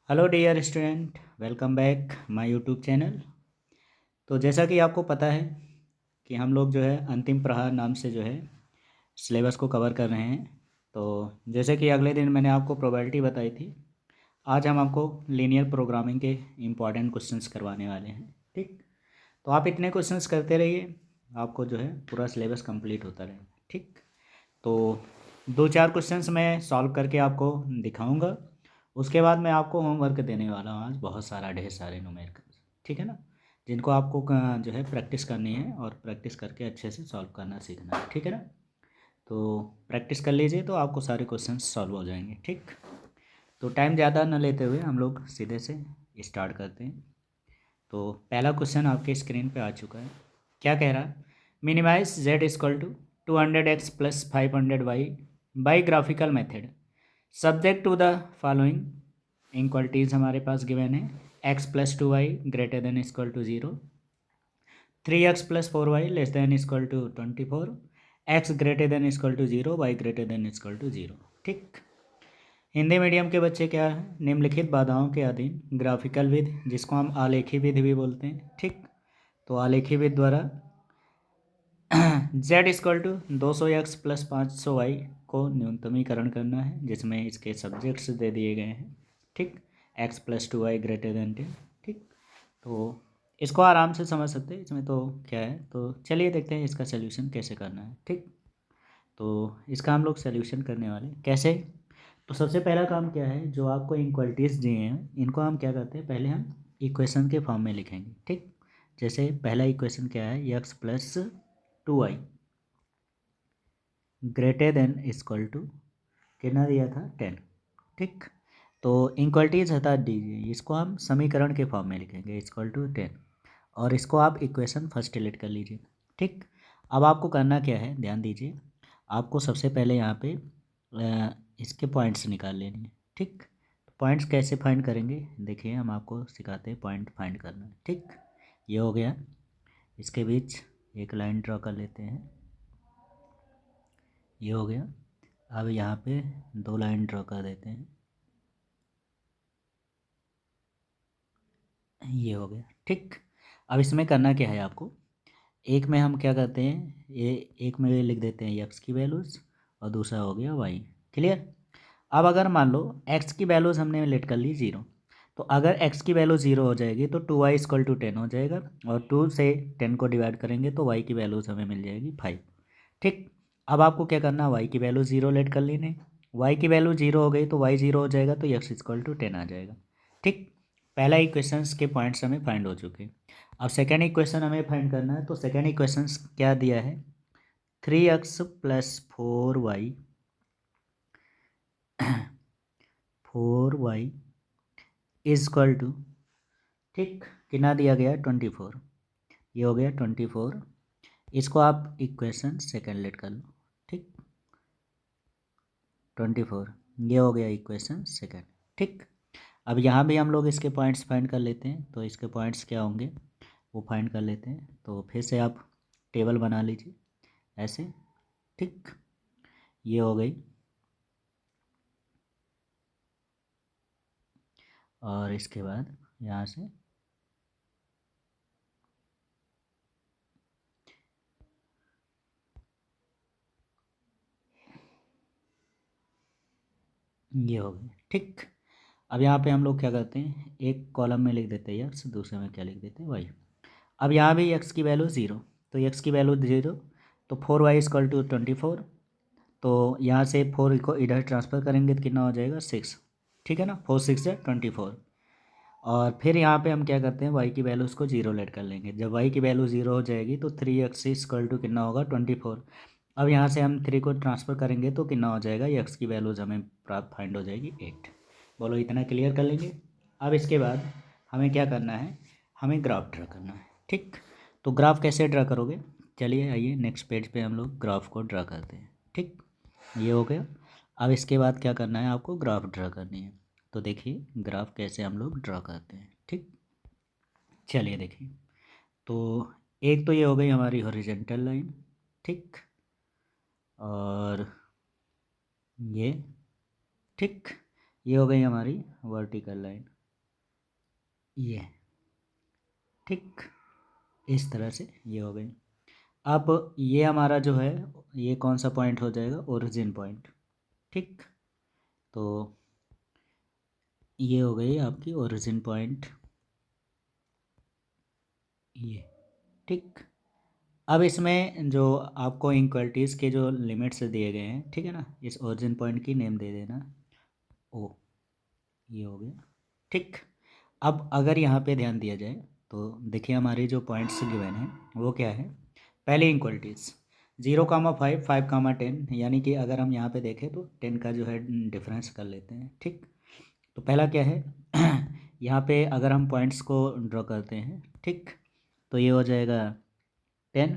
Hello dear student, welcome back my YouTube channel. तो जैसा कि आपको पता है कि हम लोग जो है अंतिम प्रहार नाम से जो है सिलेबस को कवर कर रहे हैं। तो जैसे कि अगले दिन मैंने आपको प्रोबेबिलिटी बताई थी, आज हम आपको लीनियर प्रोग्रामिंग के इम्पॉर्टेंट क्वेश्चंस करवाने वाले हैं। ठीक, तो आप इतने क्वेश्चंस करते रहिए, आपको जो है पूरा सिलेबस कंप्लीट होता रहेगा। ठीक, तो दो चार क्वेश्चंस मैं सॉल्व करके आपको दिखाऊंगा। उसके बाद मैं आपको होमवर्क देने वाला हूँ आज, बहुत सारा, ढेर सारे न्यूमेरिकल्स। ठीक है ना, जिनको आपको जो है प्रैक्टिस करनी है और प्रैक्टिस करके अच्छे से सॉल्व करना सीखना है। ठीक है ना, तो प्रैक्टिस कर लीजिए तो आपको सारे क्वेश्चंस सॉल्व हो जाएंगे। ठीक, तो टाइम ज़्यादा न लेते हुए हम लोग सीधे से स्टार्ट करते हैं। तो पहला क्वेश्चन आपके स्क्रीन पे आ चुका है। क्या कह रहा है? Minimize Z equal to 200x plus 500y by graphical method subject to the following inequalities हमारे पास गिवन है। x plus 2y greater than equal to 0, 3x plus 4y less than equal to 24, x greater than equal to 0, y greater than equal to 0। ठीक, Hindi medium के बच्चे क्या है, निम्नलिखित बाधाओं के अधीन ग्राफिकल विधि, जिसको हम आलेखी विधि भी बोलते हैं। ठीक, तो आलेखी विधि द्वारा z equal to 200x plus 500y को न्यूनतमीकरण करना है, जिसमें इसके सब्जेक्ट्स दे दिए गए हैं। ठीक, x plus 2y greater then 10। ठीक, तो इसको आराम से समझ सकते हैं, इसमें तो क्या है। तो चलिए देखते हैं इसका सोल्यूशन कैसे करना है। ठीक, तो इसका हम लोग सोल्यूशन करने वाले कैसे। तो सबसे पहला काम क्या है, जो आपको इनक्वलिटीज़ दिए हैं इनको हम क्या करते हैं, पहले हम इक्वेशन के फॉर्म में लिखेंगे। ठीक, जैसे पहला इक्वेशन क्या है, x plus 2y greater than equal to कितना दिया था, 10। ठीक, तो इनक्वलिटीज़ हटा दीजिए, इसको हम समीकरण के फॉर्म में लिखेंगे इक्वल टू 10, और इसको आप इक्वेशन फर्स्ट डिलीट कर लीजिए। ठीक, अब आपको करना क्या है, ध्यान दीजिए। आपको सबसे पहले यहाँ पे इसके पॉइंट्स निकाल लेने हैं। ठीक, पॉइंट्स कैसे फाइंड करेंगे, देखिए हम आपको सिखाते हैं पॉइंट फाइंड करना। ठीक, ये हो गया, इसके बीच एक लाइन ड्रॉ कर लेते हैं, ये हो गया। अब यहाँ पे दो लाइन ड्रॉ कर देते हैं, ये हो गया। ठीक, अब इसमें करना क्या है आपको, एक में हम क्या करते हैं, ये एक में लिख देते हैं एक्स की वैल्यूज़ और दूसरा हो गया वाई। क्लियर। अब अगर मान लो एक्स की वैल्यूज़ हमने लेट कर ली 0, तो अगर एक्स की वैल्यू 0 हो जाएगी तो 2y इक्वल टू 10 हो जाएगा, और 2 से 10 को डिवाइड करेंगे तो y की वैल्यूज़ हमें मिल जाएगी 5। ठीक, अब आपको क्या करना है, y की वैल्यू 0 लेट कर लेने। y की वैल्यू 0 हो गई तो y 0 हो जाएगा, तो x इक्वल टू 10 आ जाएगा। ठीक, पहला इक्वेशंस के पॉइंट्स हमें फाइंड हो चुके हैं। अब सेकेंड इक्वेशन हमें फाइंड करना है, तो सेकेंड इक्वेशंस क्या दिया है, 3x plus 4y 4y is equal to, ठीक, कितना दिया गया, 24। ये हो गया 24, इसको आप इक्वेशन सेकेंड लेट कर लो। ठीक, 24, ये हो गया इक्वेशन सेकेंड। ठीक, अब यहाँ भी हम लोग इसके पॉइंट्स फाइंड कर लेते हैं, तो इसके पॉइंट्स क्या होंगे वो फाइंड कर लेते हैं। तो फिर से आप टेबल बना लीजिए ऐसे। ठीक, ये हो गई, और इसके बाद यहाँ से ये हो गई। ठीक, अब यहाँ पे हम लोग क्या करते हैं, एक कॉलम में लिख देते हैं एक्स, दूसरे में क्या लिख देते हैं, वाई। अब यहाँ भी एक्स की वैल्यू 0, तो एक्स की वैल्यू 0, तो 4y इक्वल टू 24। तो यहाँ से 4 को इधर ट्रांसफ़र करेंगे तो कितना हो जाएगा, 6। ठीक है ना, 4 6 है 24। और फिर यहाँ पे हम क्या करते हैं, y की वैल्यूज़ को 0 लेट कर लेंगे। जब y की वैल्यू 0 हो जाएगी तो 3x इक्वल टू कितना होगा, 24। अब यहाँ से हम 3 को ट्रांसफ़र करेंगे तो कितना हो जाएगा, x की वैल्यूज़ हमें प्राप्त फाइंड हो जाएगी 8। बोलो, इतना क्लियर कर लेंगे। अब इसके बाद हमें क्या करना है, हमें ग्राफ ड्रा करना है। ठीक, तो ग्राफ कैसे ड्रा करोगे, चलिए आइए नेक्स्ट पेज पे हम लोग ग्राफ को ड्रा करते हैं। ठीक, ये हो गया। अब इसके बाद क्या करना है, आपको ग्राफ ड्रा करनी है। तो देखिए ग्राफ कैसे हम लोग ड्रा करते हैं। ठीक, चलिए देखिए। तो एक तो ये हो गई हमारी हॉरिजेंटल लाइन। ठीक, और ये, ठीक, ये हो गई हमारी वर्टिकल लाइन। ये, ठीक, इस तरह से ये हो गई। अब ये हमारा जो है ये कौन सा पॉइंट हो जाएगा, ओरिजिन पॉइंट, ठीक। तो ये हो गई आपकी ओरिजिन पॉइंट, ये, ठीक। अब इसमें जो आपको इनक्वलिटीज़ के जो लिमिट्स दिए गए हैं, ठीक है ना, इस ओरिजिन पॉइंट की नेम दे देना ओ, ये हो गया, ठीक। अब अगर यहाँ पे ध्यान दिया जाए तो देखिए हमारी जो पॉइंट्स गिवन है वो क्या है, पहले इनक्वलिटीज़ 0,5, 5,10, यानी कि अगर हम यहाँ पे देखें तो 10 का जो है डिफरेंस कर लेते हैं, ठीक। तो पहला क्या है यहाँ पे अगर हम पॉइंट्स को ड्रॉ करते हैं, ठीक, तो ये हो जाएगा 10,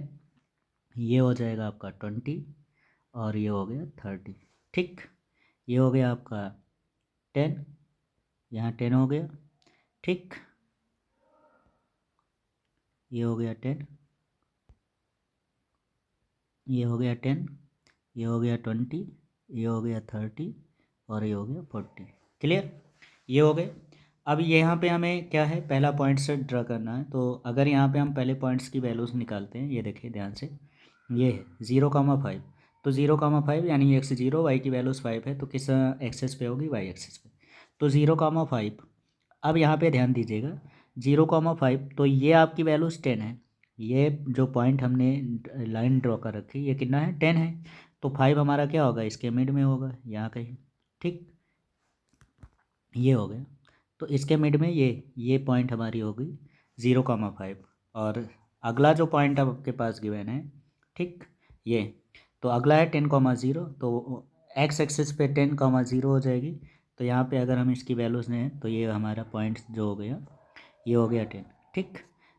ये हो जाएगा आपका 20, और ये हो गया 30, ठीक। ये हो गया आपका 10, यहाँ 10 हो गया, ठीक, ये हो गया 10, ये हो गया 10, ये हो गया 20, ये हो गया 30, और ये हो गया 40, क्लियर, ये हो गए। अब यहाँ पे हमें क्या है, पहला पॉइंट से ड्रा करना है। तो अगर यहाँ पे हम पहले पॉइंट्स की वैल्यूज़ निकालते हैं, ये देखिए ध्यान से, ये है 0,5, तो 0,5 यानी एक्स 0, वाई की वैल्यूज़ 5 है, तो किस एक्सेस पे होगी, वाई एक्सेस पे। तो 0,5, अब यहाँ पे ध्यान दीजिएगा 0,5, तो ये आपकी वैल्यूज़ 10 है, ये जो पॉइंट हमने लाइन ड्रॉ कर रखी ये कितना है, 10 है, तो 5 हमारा क्या होगा, इसके मिड में होगा यहाँ कहीं, ठीक, ये हो गया। तो इसके मिड में ये पॉइंट हमारी होगी 0,5, और अगला जो पॉइंट आपके पास गिवन है, ठीक, ये, तो अगला है 10,0, तो एक्स एक्सिस पे 10,0 हो जाएगी। तो यहाँ पे अगर हम इसकी वैल्यूज़ लें तो ये हमारा पॉइंट जो हो गया, ये हो गया 10, ठीक।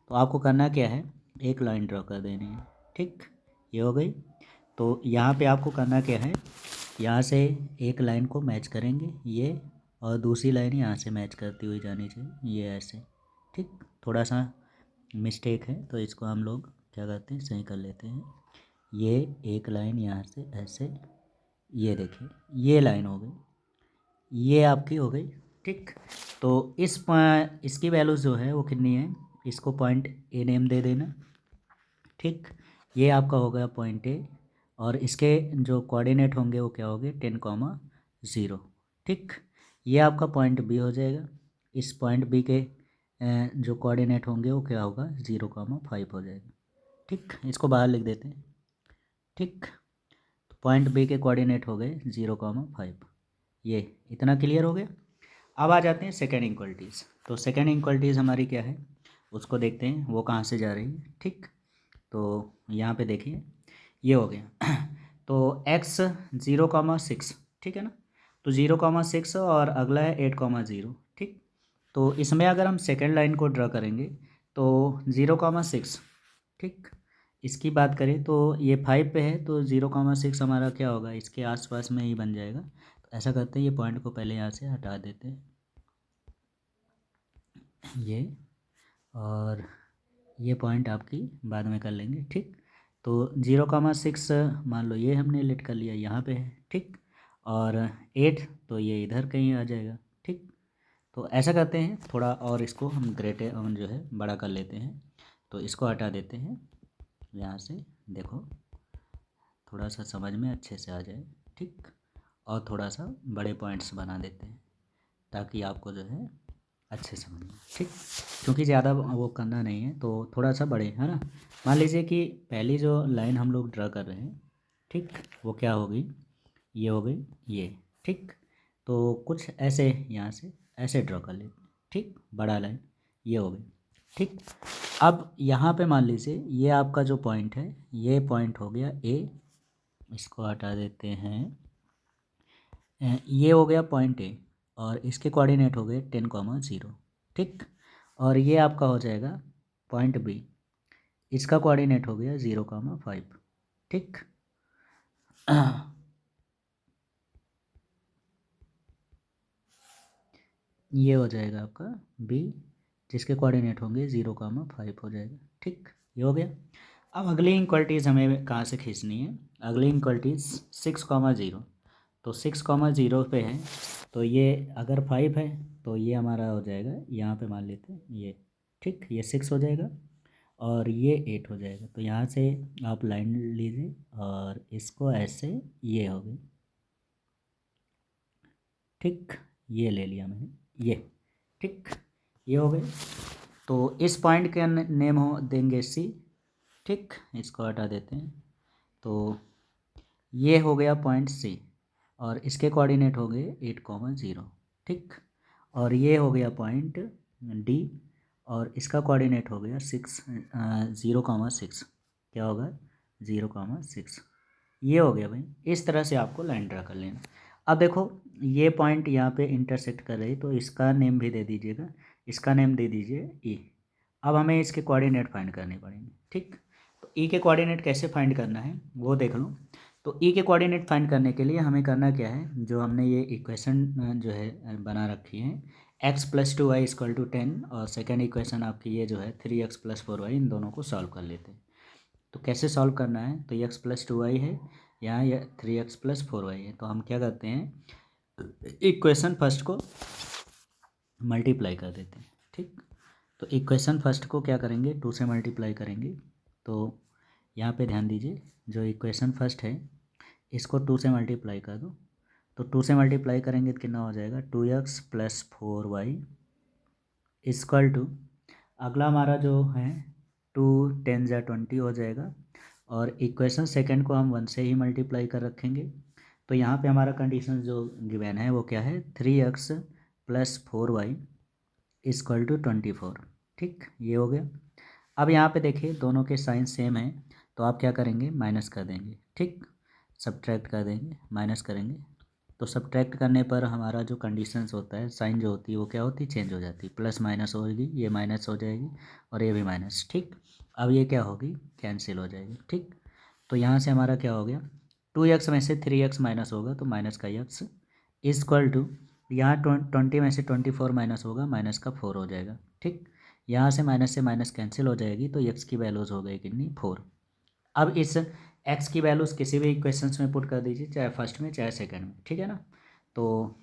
तो आपको करना क्या है, एक लाइन ड्रॉ कर देनी है, ठीक, ये हो गई। तो यहाँ पे आपको करना क्या है, यहाँ से एक लाइन को मैच करेंगे ये, और दूसरी लाइन यहाँ से मैच करती हुई जानी चाहिए, ये ऐसे, ठीक। थोड़ा सा मिस्टेक है तो इसको हम लोग क्या करते हैं, सही कर लेते हैं। ये एक लाइन यहाँ से ऐसे, ये देखिए ये लाइन हो गई, ये आपकी हो गई, ठीक। तो इसकी वैल्यू जो है वो कितनी है, इसको पॉइंट ए नेम दे देना, ठीक। ये आपका हो गया पॉइंट ए, और इसके जो कोऑर्डिनेट होंगे वो क्या होंगे, 10,0, ठीक। ये आपका पॉइंट बी हो जाएगा, इस पॉइंट बी के जो कोऑर्डिनेट होंगे वो क्या होगा, 0,5 हो जाएगा, ठीक। इसको बाहर लिख देते हैं, ठीक। तो पॉइंट बी के कोऑर्डिनेट हो गए 0,5, ये इतना क्लियर हो गया। अब आ जाते हैं सेकेंड इक्वलिटीज़। तो सेकेंड इक्वलिटीज़ हमारी क्या है उसको देखते हैं, वो कहाँ से जा रही है, ठीक। तो यहाँ पे देखिए ये हो गया तो x 0,6, ठीक है ना, तो 0,6 और अगला है 8,0, ठीक। तो इसमें अगर हम सेकेंड लाइन को ड्रा करेंगे तो 0,6, ठीक, इसकी बात करें तो ये 5 पे है, तो 0,6 हमारा क्या होगा, इसके आसपास में ही बन जाएगा। तो ऐसा करते हैं, ये पॉइंट को पहले यहाँ से हटा देते हैं, ये, और ये पॉइंट आपकी बाद में कर लेंगे, ठीक। तो 0,6 मान लो ये हमने लेट कर लिया, यहाँ पे है, ठीक, और 8 तो ये इधर कहीं आ जाएगा, ठीक। तो ऐसा करते हैं, थोड़ा और इसको हम जो है बड़ा कर लेते हैं। तो इसको हटा देते हैं यहाँ से, देखो थोड़ा सा समझ में अच्छे से आ जाए, ठीक, और थोड़ा सा बड़े पॉइंट्स बना देते हैं ताकि आपको जो है अच्छे समझ में, ठीक। क्योंकि ज़्यादा वो करना नहीं है तो थोड़ा सा बड़े, है ना। मान लीजिए कि पहली जो लाइन हम लोग ड्रा कर रहे हैं, ठीक, वो क्या होगी, ये हो गई ये, ठीक। तो कुछ ऐसे यहाँ से ऐसे ड्रा कर लेते हैं, ठीक, बड़ा लाइन ये हो गई, ठीक। अब यहाँ पे मान लीजिए ये आपका जो पॉइंट है, ये पॉइंट हो गया ए, इसको हटा देते हैं, ये हो गया पॉइंट ए, और इसके कोऑर्डिनेट हो गए 10,0, ठीक। और ये आपका हो जाएगा पॉइंट बी, इसका कोऑर्डिनेट हो गया 0,5, ठीक। ये हो जाएगा आपका बी, जिसके कोऑर्डिनेट होंगे 0,5 हो जाएगा, ठीक, ये हो गया। अब अगली इक्वलिटीज़ हमें कहाँ से खींचनी है, अगली इक्वलिटीज़ 6,0, तो 6,0 पे है, तो ये अगर 5 है तो ये हमारा हो जाएगा, यहाँ पे मान लेते हैं ये, ठीक, ये 6 हो जाएगा और ये 8 हो जाएगा। तो यहाँ से आप लाइन लीजिए और इसको ऐसे, ये हो गई, ठीक, ये ले लिया मैंने, ये, ठीक, ये हो गए। तो इस पॉइंट के नेम हो देंगे सी, ठीक, इसको हटा देते हैं। तो ये हो गया पॉइंट सी और इसके कोऑर्डिनेट हो गए 8,0, ठीक। और ये हो गया पॉइंट डी और इसका कोऑर्डिनेट हो गया 0,6, क्या होगा 0,6। ये हो गया भाई। इस तरह से आपको लाइन ड्रा कर लेना। अब देखो ये पॉइंट यहाँ पे इंटरसेक्ट कर रही, तो इसका नेम भी दे दीजिएगा, इसका नेम दे दीजिए ई। अब हमें इसके कोऑर्डिनेट फाइंड करने पड़ेंगे, ठीक। तो ई के कोऑर्डिनेट कैसे फाइंड करना है वो देख लो। तो ई के कोऑर्डिनेट फाइंड करने के लिए हमें करना क्या है, जो हमने ये इक्वेशन जो है बना रखी है, x+2y=10 और सेकेंड इक्वेशन आपकी ये जो है 3x+4y, इन दोनों को सॉल्व कर लेते हैं। तो कैसे सॉल्व करना है, तो ये x+2y है, यहाँ ये 3x+4y है। तो हम क्या करते हैं, इक्वेशन फर्स्ट को मल्टीप्लाई कर देते हैं, ठीक। तो इक्वेशन फर्स्ट को क्या करेंगे, 2 से मल्टीप्लाई करेंगे। तो यहाँ पे ध्यान दीजिए, जो इक्वेशन फर्स्ट है इसको 2 से मल्टीप्लाई कर दो। तो 2 से मल्टीप्लाई करेंगे तो कितना हो जाएगा, 2x+4y इक्वल टू, अगला हमारा जो है 2 10 जा 20 हो जाएगा। और इक्वेशन सेकंड को हम 1 से ही मल्टीप्लाई कर रखेंगे। तो यहाँ पे हमारा कंडीशन जो गिवन है वो क्या है, 3x+4y इक्वल टू 24, ठीक, ये हो गया। अब यहाँ पे देखिए दोनों के साइन सेम है, तो आप क्या करेंगे, माइनस कर देंगे, ठीक, सब्ट्रैक्ट कर देंगे, माइनस करेंगे। तो सब्ट्रैक्ट करने पर हमारा जो कंडीशंस होता है, साइन जो होती है वो क्या होती है, चेंज हो जाती है, प्लस माइनस होगी, ये माइनस हो जाएगी और ये भी माइनस, ठीक। अब ये क्या होगी, कैंसिल हो जाएगी, ठीक। तो यहाँ से हमारा क्या हो गया, 2x में से 3x माइनस होगा तो माइनस का x इक्वल टू, यहाँ 20 में से 24 माइनस होगा, माइनस का 4 हो जाएगा, ठीक। यहाँ से माइनस कैंसिल हो जाएगी तो x की वैल्यूज़ हो गई कितनी, 4। अब इस x की वैल्यूज़ किसी भी इक्वेशंस में पुट कर दीजिए, चाहे फर्स्ट में चाहे सेकंड में, ठीक है ना। तो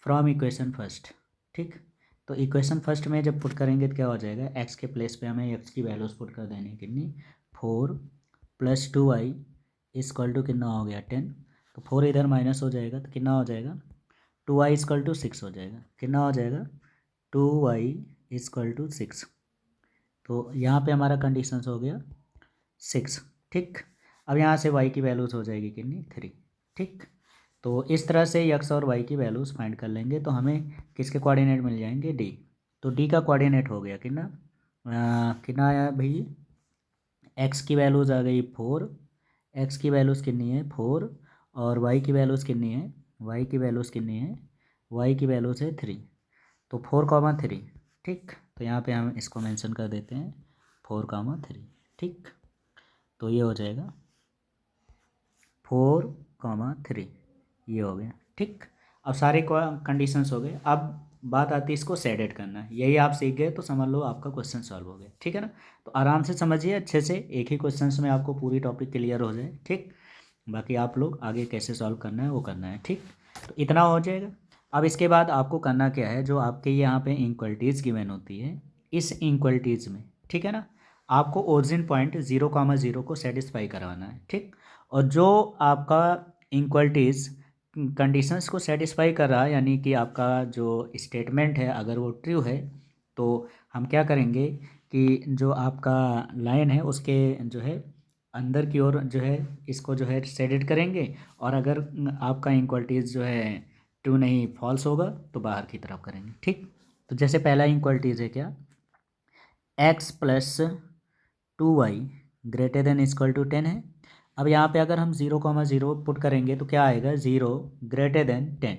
फ्रॉम इक्वेशन फर्स्ट, ठीक। तो इक्वेशन फर्स्ट में जब पुट करेंगे तो क्या हो जाएगा, x के प्लेस पे हमें x की वैल्यूज़ पुट कर देनी है, कितनी, 4+2y इक्वल टू कितना हो गया, 10। तो 4 इधर माइनस हो जाएगा तो कितना हो जाएगा, 2y इक्वल टू 6 हो जाएगा, कितना हो जाएगा, 2y इक्वल टू 6। तो यहाँ पे हमारा कंडीशंस हो गया 6, ठीक। अब यहाँ से y की वैल्यूज़ हो जाएगी कितनी, 3, ठीक। तो इस तरह से x और y की वैल्यूज़ फाइंड कर लेंगे तो हमें किसके कोऑर्डिनेट मिल जाएंगे, d। तो d का कोऑर्डिनेट हो गया कितना, कितना आया भाई, x की वैल्यूज़ आ गई 4, x की वैल्यूज़ कितनी है 4 और y की वैल्यूज़ कितनी है, y की वैल्यूज़ कितनी है, y की वैल्यूज़ है 3। तो 4,3, ठीक। तो यहाँ पे हम इसको मेंशन कर देते हैं 4,3, ठीक। तो ये हो जाएगा 4,3, ये हो गया, ठीक। अब सारे कंडीशंस हो गए। अब बात आती है इसको शेडेड करना है। यही आप सीख गए तो समझ लो आपका क्वेश्चन सॉल्व हो गया, ठीक है ना। तो आराम से समझिए अच्छे से, एक ही क्वेश्चन में आपको पूरी टॉपिक क्लियर हो जाए, ठीक। बाकी आप लोग आगे कैसे सॉल्व करना है वो करना है, ठीक। तो इतना हो जाएगा। अब इसके बाद आपको करना क्या है, जो आपके यहाँ पे इक्वलिटीज़ गिवन होती है, इस इक्वलिटीज़ में, ठीक है ना, आपको ओरिजिन पॉइंट 0,0 को सेटिस्फाई करवाना है, ठीक। और जो आपका इक्वलिटीज़ कंडीशंस को सेटिस्फाई कर रहा है, यानी कि आपका जो स्टेटमेंट है अगर वो ट्रू है, तो हम क्या करेंगे कि जो आपका लाइन है उसके जो है अंदर की ओर जो है इसको जो है शेडेड करेंगे। और अगर आपका इक्वलिटीज़ जो है ट्रू नहीं फॉल्स होगा तो बाहर की तरफ करेंगे, ठीक। तो जैसे पहला इक्वलिटीज़ है क्या, x+2y greater than equal to 10 है। अब यहाँ पे अगर हम 0,0 पुट करेंगे तो क्या आएगा, 0 ग्रेटर देन 10।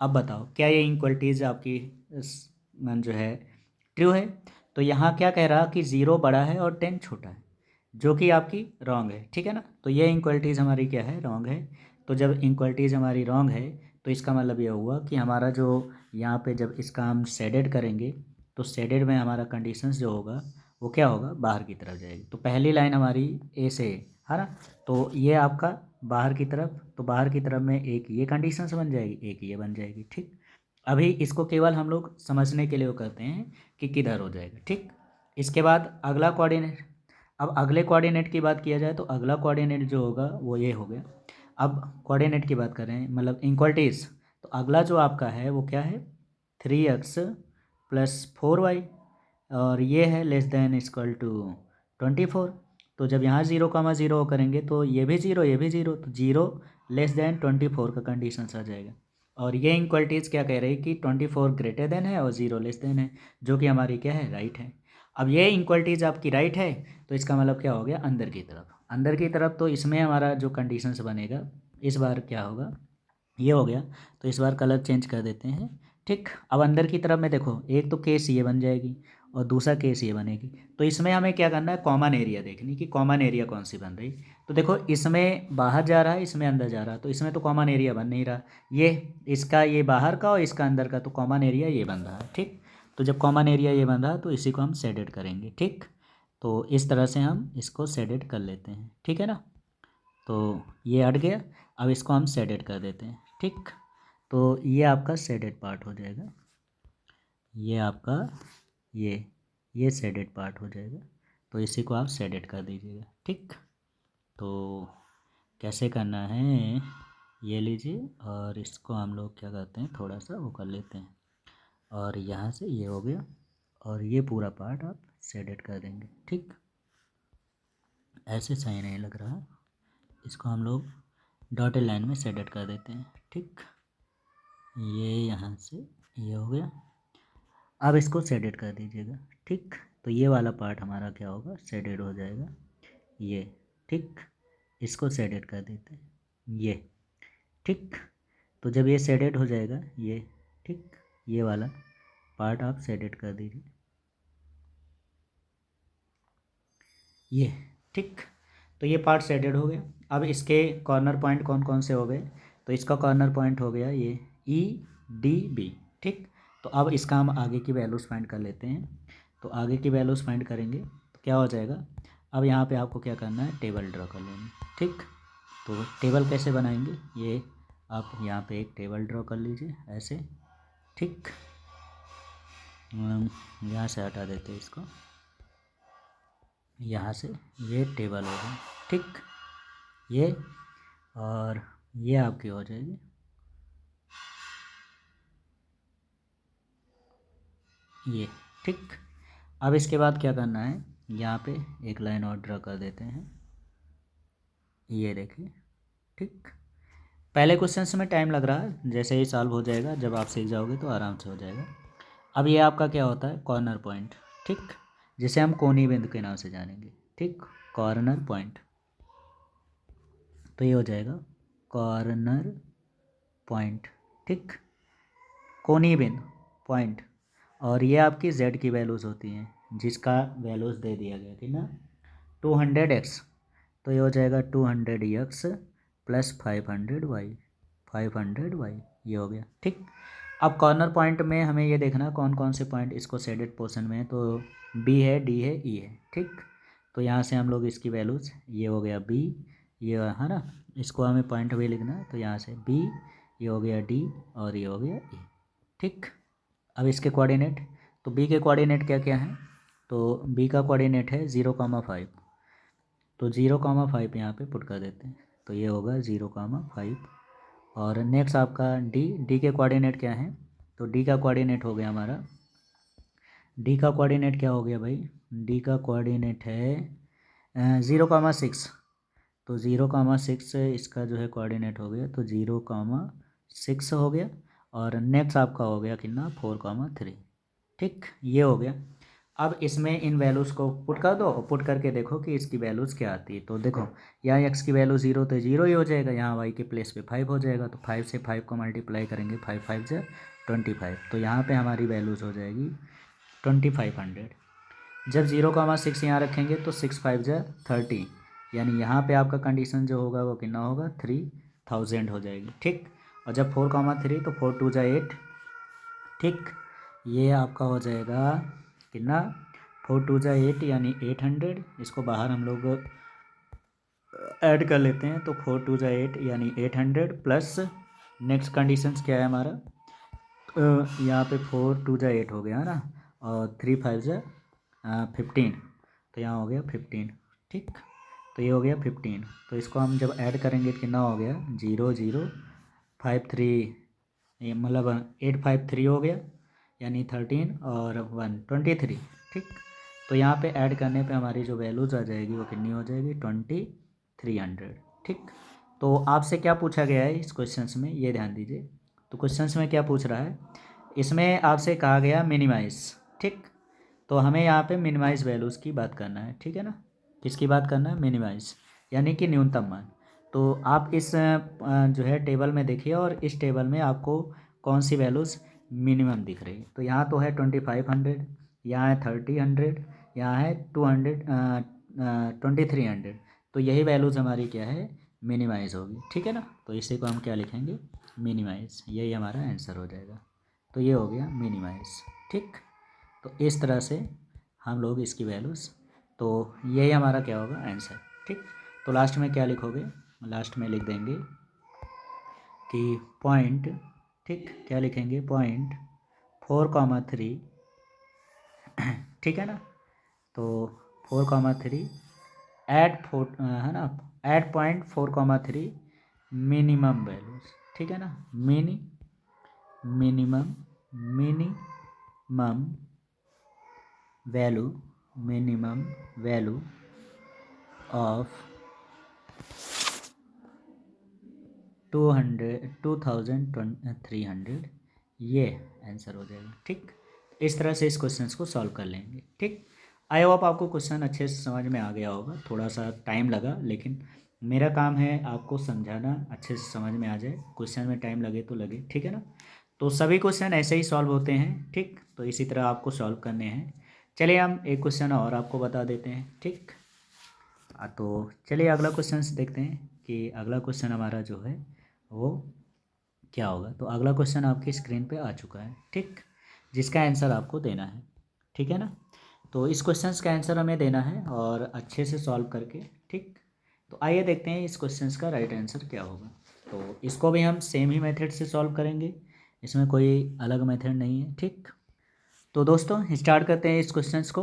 अब बताओ क्या ये इक्वलिटीज़ आपकी जो है ट्रू है। तो यहाँ क्या कह रहा कि 0 बड़ा है और 10 छोटा है, जो कि आपकी रॉन्ग है, ठीक है ना। तो ये इक्वलिटीज़ हमारी क्या है, रॉन्ग है। तो जब इक्वलिटीज़ हमारी रॉन्ग है तो इसका मतलब ये हुआ कि हमारा जो यहाँ पे जब इसका हम शेडेड करेंगे तो शेडेड में हमारा कंडीशंस जो होगा वो क्या होगा, बाहर की तरफ जाएगी। तो पहली लाइन हमारी ए से है ना, तो ये आपका बाहर की तरफ, तो बाहर की तरफ में एक ये कंडीशंस बन जाएगी, एक ये बन जाएगी, ठीक। अभी इसको केवल हम लोग समझने के लिए वो करते हैं कि किधर हो जाएगा, ठीक। इसके बाद अगला कोऑर्डिनेट, अब अगले कोऑर्डिनेट की बात किया जाए तो अगला कोऑर्डिनेट जो होगा वो ये हो गया। अब कोऑर्डिनेट की बात कर रहे हैं, मतलब इक्वलिटीज़, तो अगला जो आपका है वो क्या है, 3x + 4y, और ये है लेस देन इक्वल टू 24। तो जब यहाँ 0, 0 करेंगे तो ये भी 0, ये भी 0, तो 0 लेस देन 24 का कंडीशन आ जाएगा। और ये इक्वलिटीज़ क्या कह रही है कि 24 ग्रेटर देन है और 0 लेस देन है, जो कि हमारी क्या है, राइट है। अब ये इक्वलिटीज़ आपकी राइट है, तो इसका मतलब क्या हो गया, अंदर की तरफ, अंदर की तरफ। तो इसमें हमारा जो कंडीशंस बनेगा इस बार क्या होगा, ये हो गया। तो इस बार कलर चेंज कर देते हैं, ठीक। अब अंदर की तरफ में देखो, एक तो केस ये बन जाएगी और दूसरा केस ये बनेगी। तो इसमें हमें क्या करना है, कॉमन एरिया देखनी कि कॉमन एरिया कौन सी बन रही। तो देखो इसमें बाहर जा रहा है, इसमें अंदर जा रहा है, तो इसमें तो कॉमन एरिया बन नहीं रहा। ये इसका, ये बाहर का और इसका अंदर का, तो कॉमन एरिया ये बन रहा है, ठीक। तो जब कॉमन एरिया ये बन रहा है तो इसी को हम शेडेड करेंगे, ठीक। तो इस तरह से हम इसको शेडेड कर लेते हैं, ठीक है ना। तो ये हट गया। अब इसको हम शेडेड कर देते हैं, ठीक। तो ये आपका शेडेड पार्ट हो जाएगा, ये आपका ये ये शेडेड पार्ट हो जाएगा। तो इसी को आप शेडेड कर दीजिएगा, ठीक। तो कैसे करना है, ये लीजिए, और इसको हम लोग क्या करते हैं, थोड़ा सा वो कर लेते हैं, और यहाँ से ये हो गया, और ये पूरा पार्ट आप शेडेड कर देंगे, ठीक। ऐसे सही नहीं लग रहा, इसको हम लोग डॉटेड लाइन में शेडेड कर देते हैं, ठीक। ये यहाँ से ये हो गया। अब इसको शेडेड कर दीजिएगा, ठीक। तो ये वाला पार्ट हमारा क्या होगा, शेडेड हो जाएगा, ये, ठीक। इसको शेडेड कर देते हैं, ये, ठीक। तो जब ये शेडेड हो जाएगा ये, ठीक, ये वाला पार्ट आप शेडेड कर दीजिए, ये, ठीक। तो ये पार्ट शेडेड हो गया। अब इसके कॉर्नर पॉइंट कौन कौन से हो गए, तो इसका कॉर्नर पॉइंट हो गया ये EDB, ठीक। तो अब इसका हम आगे की वैल्यूज़ फाइंड कर लेते हैं। तो आगे की वैल्यूज़ फाइंड करेंगे तो क्या हो जाएगा, अब यहाँ पे आपको क्या करना है, टेबल ड्रॉ कर लेंगे, ठीक। तो टेबल कैसे बनाएंगे, ये आप यहाँ पे एक टेबल ड्रॉ कर लीजिए ऐसे, ठीक। यहाँ से हटा देते हैं इसको, यहाँ से ये टेबल हो गया, ठीक। ये और ये आपकी हो जाएगी, ये, ठीक। अब इसके बाद क्या करना है, यहाँ पे एक लाइन और ड्रॉ कर देते हैं, ये देखिए, ठीक। पहले क्वेश्चन में टाइम लग रहा है, जैसे ही सॉल्व हो जाएगा, जब आप सीख जाओगे तो आराम से हो जाएगा। अब ये आपका क्या होता है, कॉर्नर पॉइंट, ठीक, जिसे हम कोनी बिंदु के नाम से जानेंगे, ठीक, कॉर्नर पॉइंट। तो ये हो जाएगा कॉर्नर पॉइंट, ठीक, कोनी बिंदु पॉइंट। और ये आपकी z की वैल्यूज़ होती हैं, जिसका वैल्यूज़ दे दिया गया कि ना 200x, तो ये हो जाएगा 200x + 500y, 500y, ये हो गया, ठीक। अब कॉर्नर पॉइंट में हमें ये देखना कौन कौन से पॉइंट इसको शेडेड पोर्शन में है, तो B है, D है, E है, ठीक। तो यहाँ से हम लोग इसकी वैल्यूज़, ये हो गया B, ये है ना, इसको हमें पॉइंट भी लिखना है, तो यहाँ से B, ये हो गया D, और ये हो गया E, ठीक। अब इसके कोऑर्डिनेट, तो B के कोऑर्डिनेट क्या क्या हैं, तो B का कोऑर्डिनेट है 0,5, तो 0,5 यहाँ पे पुट कर देते हैं, तो ये होगा 0,5। और नेक्स्ट आपका D के कोऑर्डिनेट क्या हैं, तो D का कोऑर्डिनेट हो गया हमारा, D का कोऑर्डिनेट क्या हो गया भाई, D का कोऑर्डिनेट है 0,6, तो 0,6 इसका जो है कोऑर्डिनेट हो गया, तो 0,6 हो गया। और नेक्स्ट आपका हो गया कितना, 4,3, ठीक, ये हो गया। अब इसमें इन वैल्यूज़ को पुट कर दो, पुट करके देखो कि इसकी वैल्यूज़ क्या आती है। तो देखो यहाँ x की वैल्यू 0 तो 0 ही हो जाएगा, यहाँ y के प्लेस पे 5 हो जाएगा, तो 5 से 5 को मल्टीप्लाई करेंगे, 5 5 से 25, तो यहाँ पे हमारी वैल्यूज़ हो जाएगी 2500। जब 0,6 यहाँ रखेंगे तो 6 5 जा 30, यानी यहाँ पे आपका कंडीशन जो होगा वो कितना होगा, 3000 हो जाएगी, ठीक। और जब 4,3 तो 4 2 जा 8, ठीक, ये आपका हो जाएगा कितना, 4 2 जा 8 यानी 800। इसको बाहर हम लोग ऐड कर लेते हैं, तो 4 2 जा 8 यानी 800 प्लस नेक्स्ट कंडीशंस क्या है हमारा, यहाँ पे 4 2 जा 8 हो गया ना, और 3 5 जा 15, तो यहाँ हो गया 15। ठीक, तो ये हो गया 15। तो इसको हम जब ऐड करेंगे कितना हो गया, 0 0 5 3, ये मतलब 8 5 3 हो गया, यानी 13 और 1 23। ठीक, तो यहाँ पे ऐड करने पे हमारी जो वैल्यूज़ आ जाएगी वो कितनी हो जाएगी, 2300। ठीक, तो आपसे क्या पूछा गया है इस क्वेश्चंस में, ये ध्यान दीजिए। तो क्वेश्चंस में क्या पूछ रहा है, इसमें आपसे कहा गया मिनिमाइज़। ठीक, तो हमें यहाँ पे मिनिमाइज़ वैल्यूज़ की बात करना है, ठीक है ना। किसकी बात करना है, मिनिमाइज़, यानी कि न्यूनतम मान। तो आप इस जो है टेबल में देखिए, और इस टेबल में आपको कौन सी वैल्यूज़ मिनिमम दिख रही है। तो यहाँ तो है 2500, यहाँ है 3000, यहाँ है 200, 2300। तो यही वैल्यूज़ हमारी क्या है, मिनिमाइज़ होगी, ठीक है ना। तो इसी को हम क्या लिखेंगे, मिनिमाइज़, यही हमारा आंसर हो जाएगा। तो ये हो गया मिनिमाइज़। ठीक, तो इस तरह से हम लोग इसकी वैल्यूज़, तो यही हमारा क्या होगा, आंसर। ठीक, तो लास्ट में क्या लिखोगे, लास्ट में लिख देंगे कि पॉइंट, ठीक, क्या लिखेंगे, 0.4, ठीक है ना। तो 4, 3 एट 4 है ना, एट 0.4, 3 मिनिमम वैल्यूज़, ठीक है ना। Minimum minimum value, minimum value of 2300, ये आंसर हो जाएगा। ठीक, इस तरह से इस क्वेश्चन को सॉल्व कर लेंगे। ठीक, आई होप आपको क्वेश्चन अच्छे से समझ में आ गया होगा। थोड़ा सा टाइम लगा, लेकिन मेरा काम है आपको समझाना, अच्छे से समझ में आ जाए। क्वेश्चन में टाइम लगे तो लगे, ठीक है ना। तो सभी क्वेश्चन ऐसे ही सॉल्व होते हैं। ठीक, तो इसी तरह आपको सॉल्व करने हैं। चलिए हम एक क्वेश्चन और आपको बता देते हैं। ठीक, तो चलिए अगला क्वेश्चन देखते हैं कि अगला क्वेश्चन हमारा जो है वो क्या होगा। तो अगला क्वेश्चन आपकी स्क्रीन पे आ चुका है, ठीक, जिसका आंसर आपको देना है, ठीक है ना। तो इस क्वेश्चन का आंसर हमें देना है, और अच्छे से सॉल्व करके। ठीक, तो आइए देखते हैं इस क्वेश्चन का राइट आंसर क्या होगा। तो इसको भी हम सेम ही मेथड से सॉल्व करेंगे, इसमें कोई अलग मेथड नहीं है। ठीक, तो दोस्तों स्टार्ट करते हैं इस क्वेश्चंस को।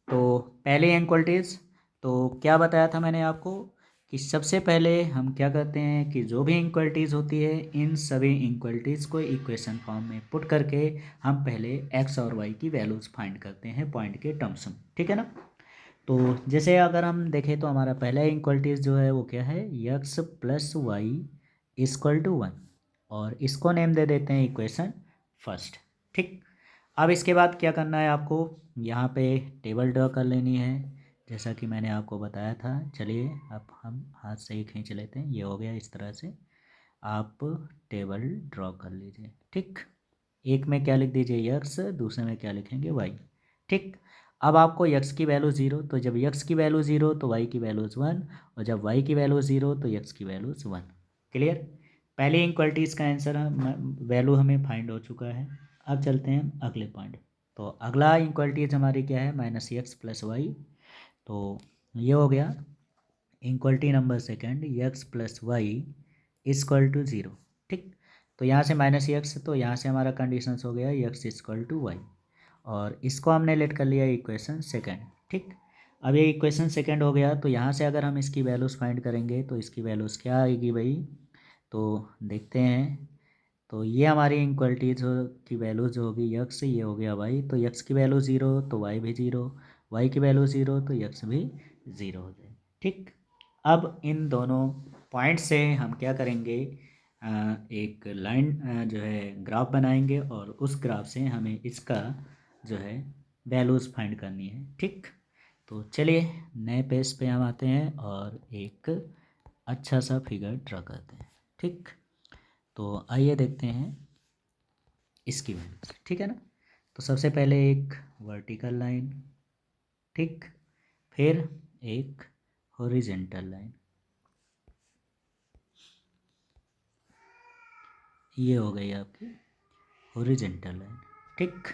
तो पहले इनक्वलिटीज़, तो क्या बताया था मैंने आपको कि सबसे पहले हम क्या करते हैं कि जो भी इनक्वलिटीज़ होती है, इन सभी इनक्वलिटीज़ को इक्वेशन फॉर्म में पुट करके हम पहले एक्स और वाई की वैल्यूज़ फाइंड करते हैं पॉइंट के टर्म्स में, ठीक है ना। तो जैसे अगर हम देखें तो हमारा पहला इनक्वलिटीज़ जो है वो क्या है, X plus Y equal to 1, और इसको नेम दे देते हैं इक्वेशन फर्स्ट। ठीक, अब इसके बाद क्या करना है आपको, यहाँ पे टेबल ड्रॉ कर लेनी है, जैसा कि मैंने आपको बताया था। चलिए अब हम हाथ से ही खींच लेते हैं, ये हो गया। इस तरह से आप टेबल ड्रॉ कर लीजिए। ठीक, एक में क्या लिख दीजिए, यक्स, दूसरे में क्या लिखेंगे, वाई। ठीक, अब आपको यक्स की वैल्यू 0, तो जब यक्स की वैल्यू 0 तो वाई की वैल्यूज़ 1, और जब वाई की वैल्यू 0 तो यक्स की वैल्यूज़ 1। क्लियर, पहली इनक्वलिटीज़ का आंसर वैल्यू हमें फाइंड हो चुका है। अब चलते हैं अगले पॉइंट। तो अगला इनक्वलिटीज़ हमारी क्या है, माइनस एक्स प्लस वाई। तो ये हो गया equality number second, X plus Y equal to 0। ठीक, तो यहाँ से माइनस यक्स, तो यहाँ से हमारा कंडीशन हो गया यक्स इक्वल टू वाई, और इसको हमने लेट कर लिया इक्वेशन सेकंड। ठीक, अब ये इक्वेशन सेकंड हो गया, तो यहाँ से अगर हम इसकी वैल्यूज़ फाइंड करेंगे तो इसकी वैल्यूज़ क्या आएगी भाई, तो देखते हैं। तो ये हमारी इनक्वलिटीज की वैल्यू जो होगी यक्स, ये हो गया वाई, तो यक्स की वैल्यू 0 तो वाई भी 0, वाई की वैल्यू 0 तो यक्स भी 0 हो जाए। ठीक, अब इन दोनों पॉइंट से हम क्या करेंगे, एक लाइन जो है ग्राफ बनाएंगे, और उस ग्राफ से हमें इसका जो है वैल्यूज़ फाइंड करनी है। ठीक, तो चलिए नए पेज पे हम आते हैं और एक अच्छा सा फिगर ड्रा करते हैं। ठीक, तो आइए देखते हैं इसकी वैल्यूज, ठीक है ना। तो सबसे पहले एक वर्टिकल लाइन, ठीक, फिर एक हॉरिजेंटल लाइन, ये हो गई आपकी हॉरिजेंटल लाइन। ठीक,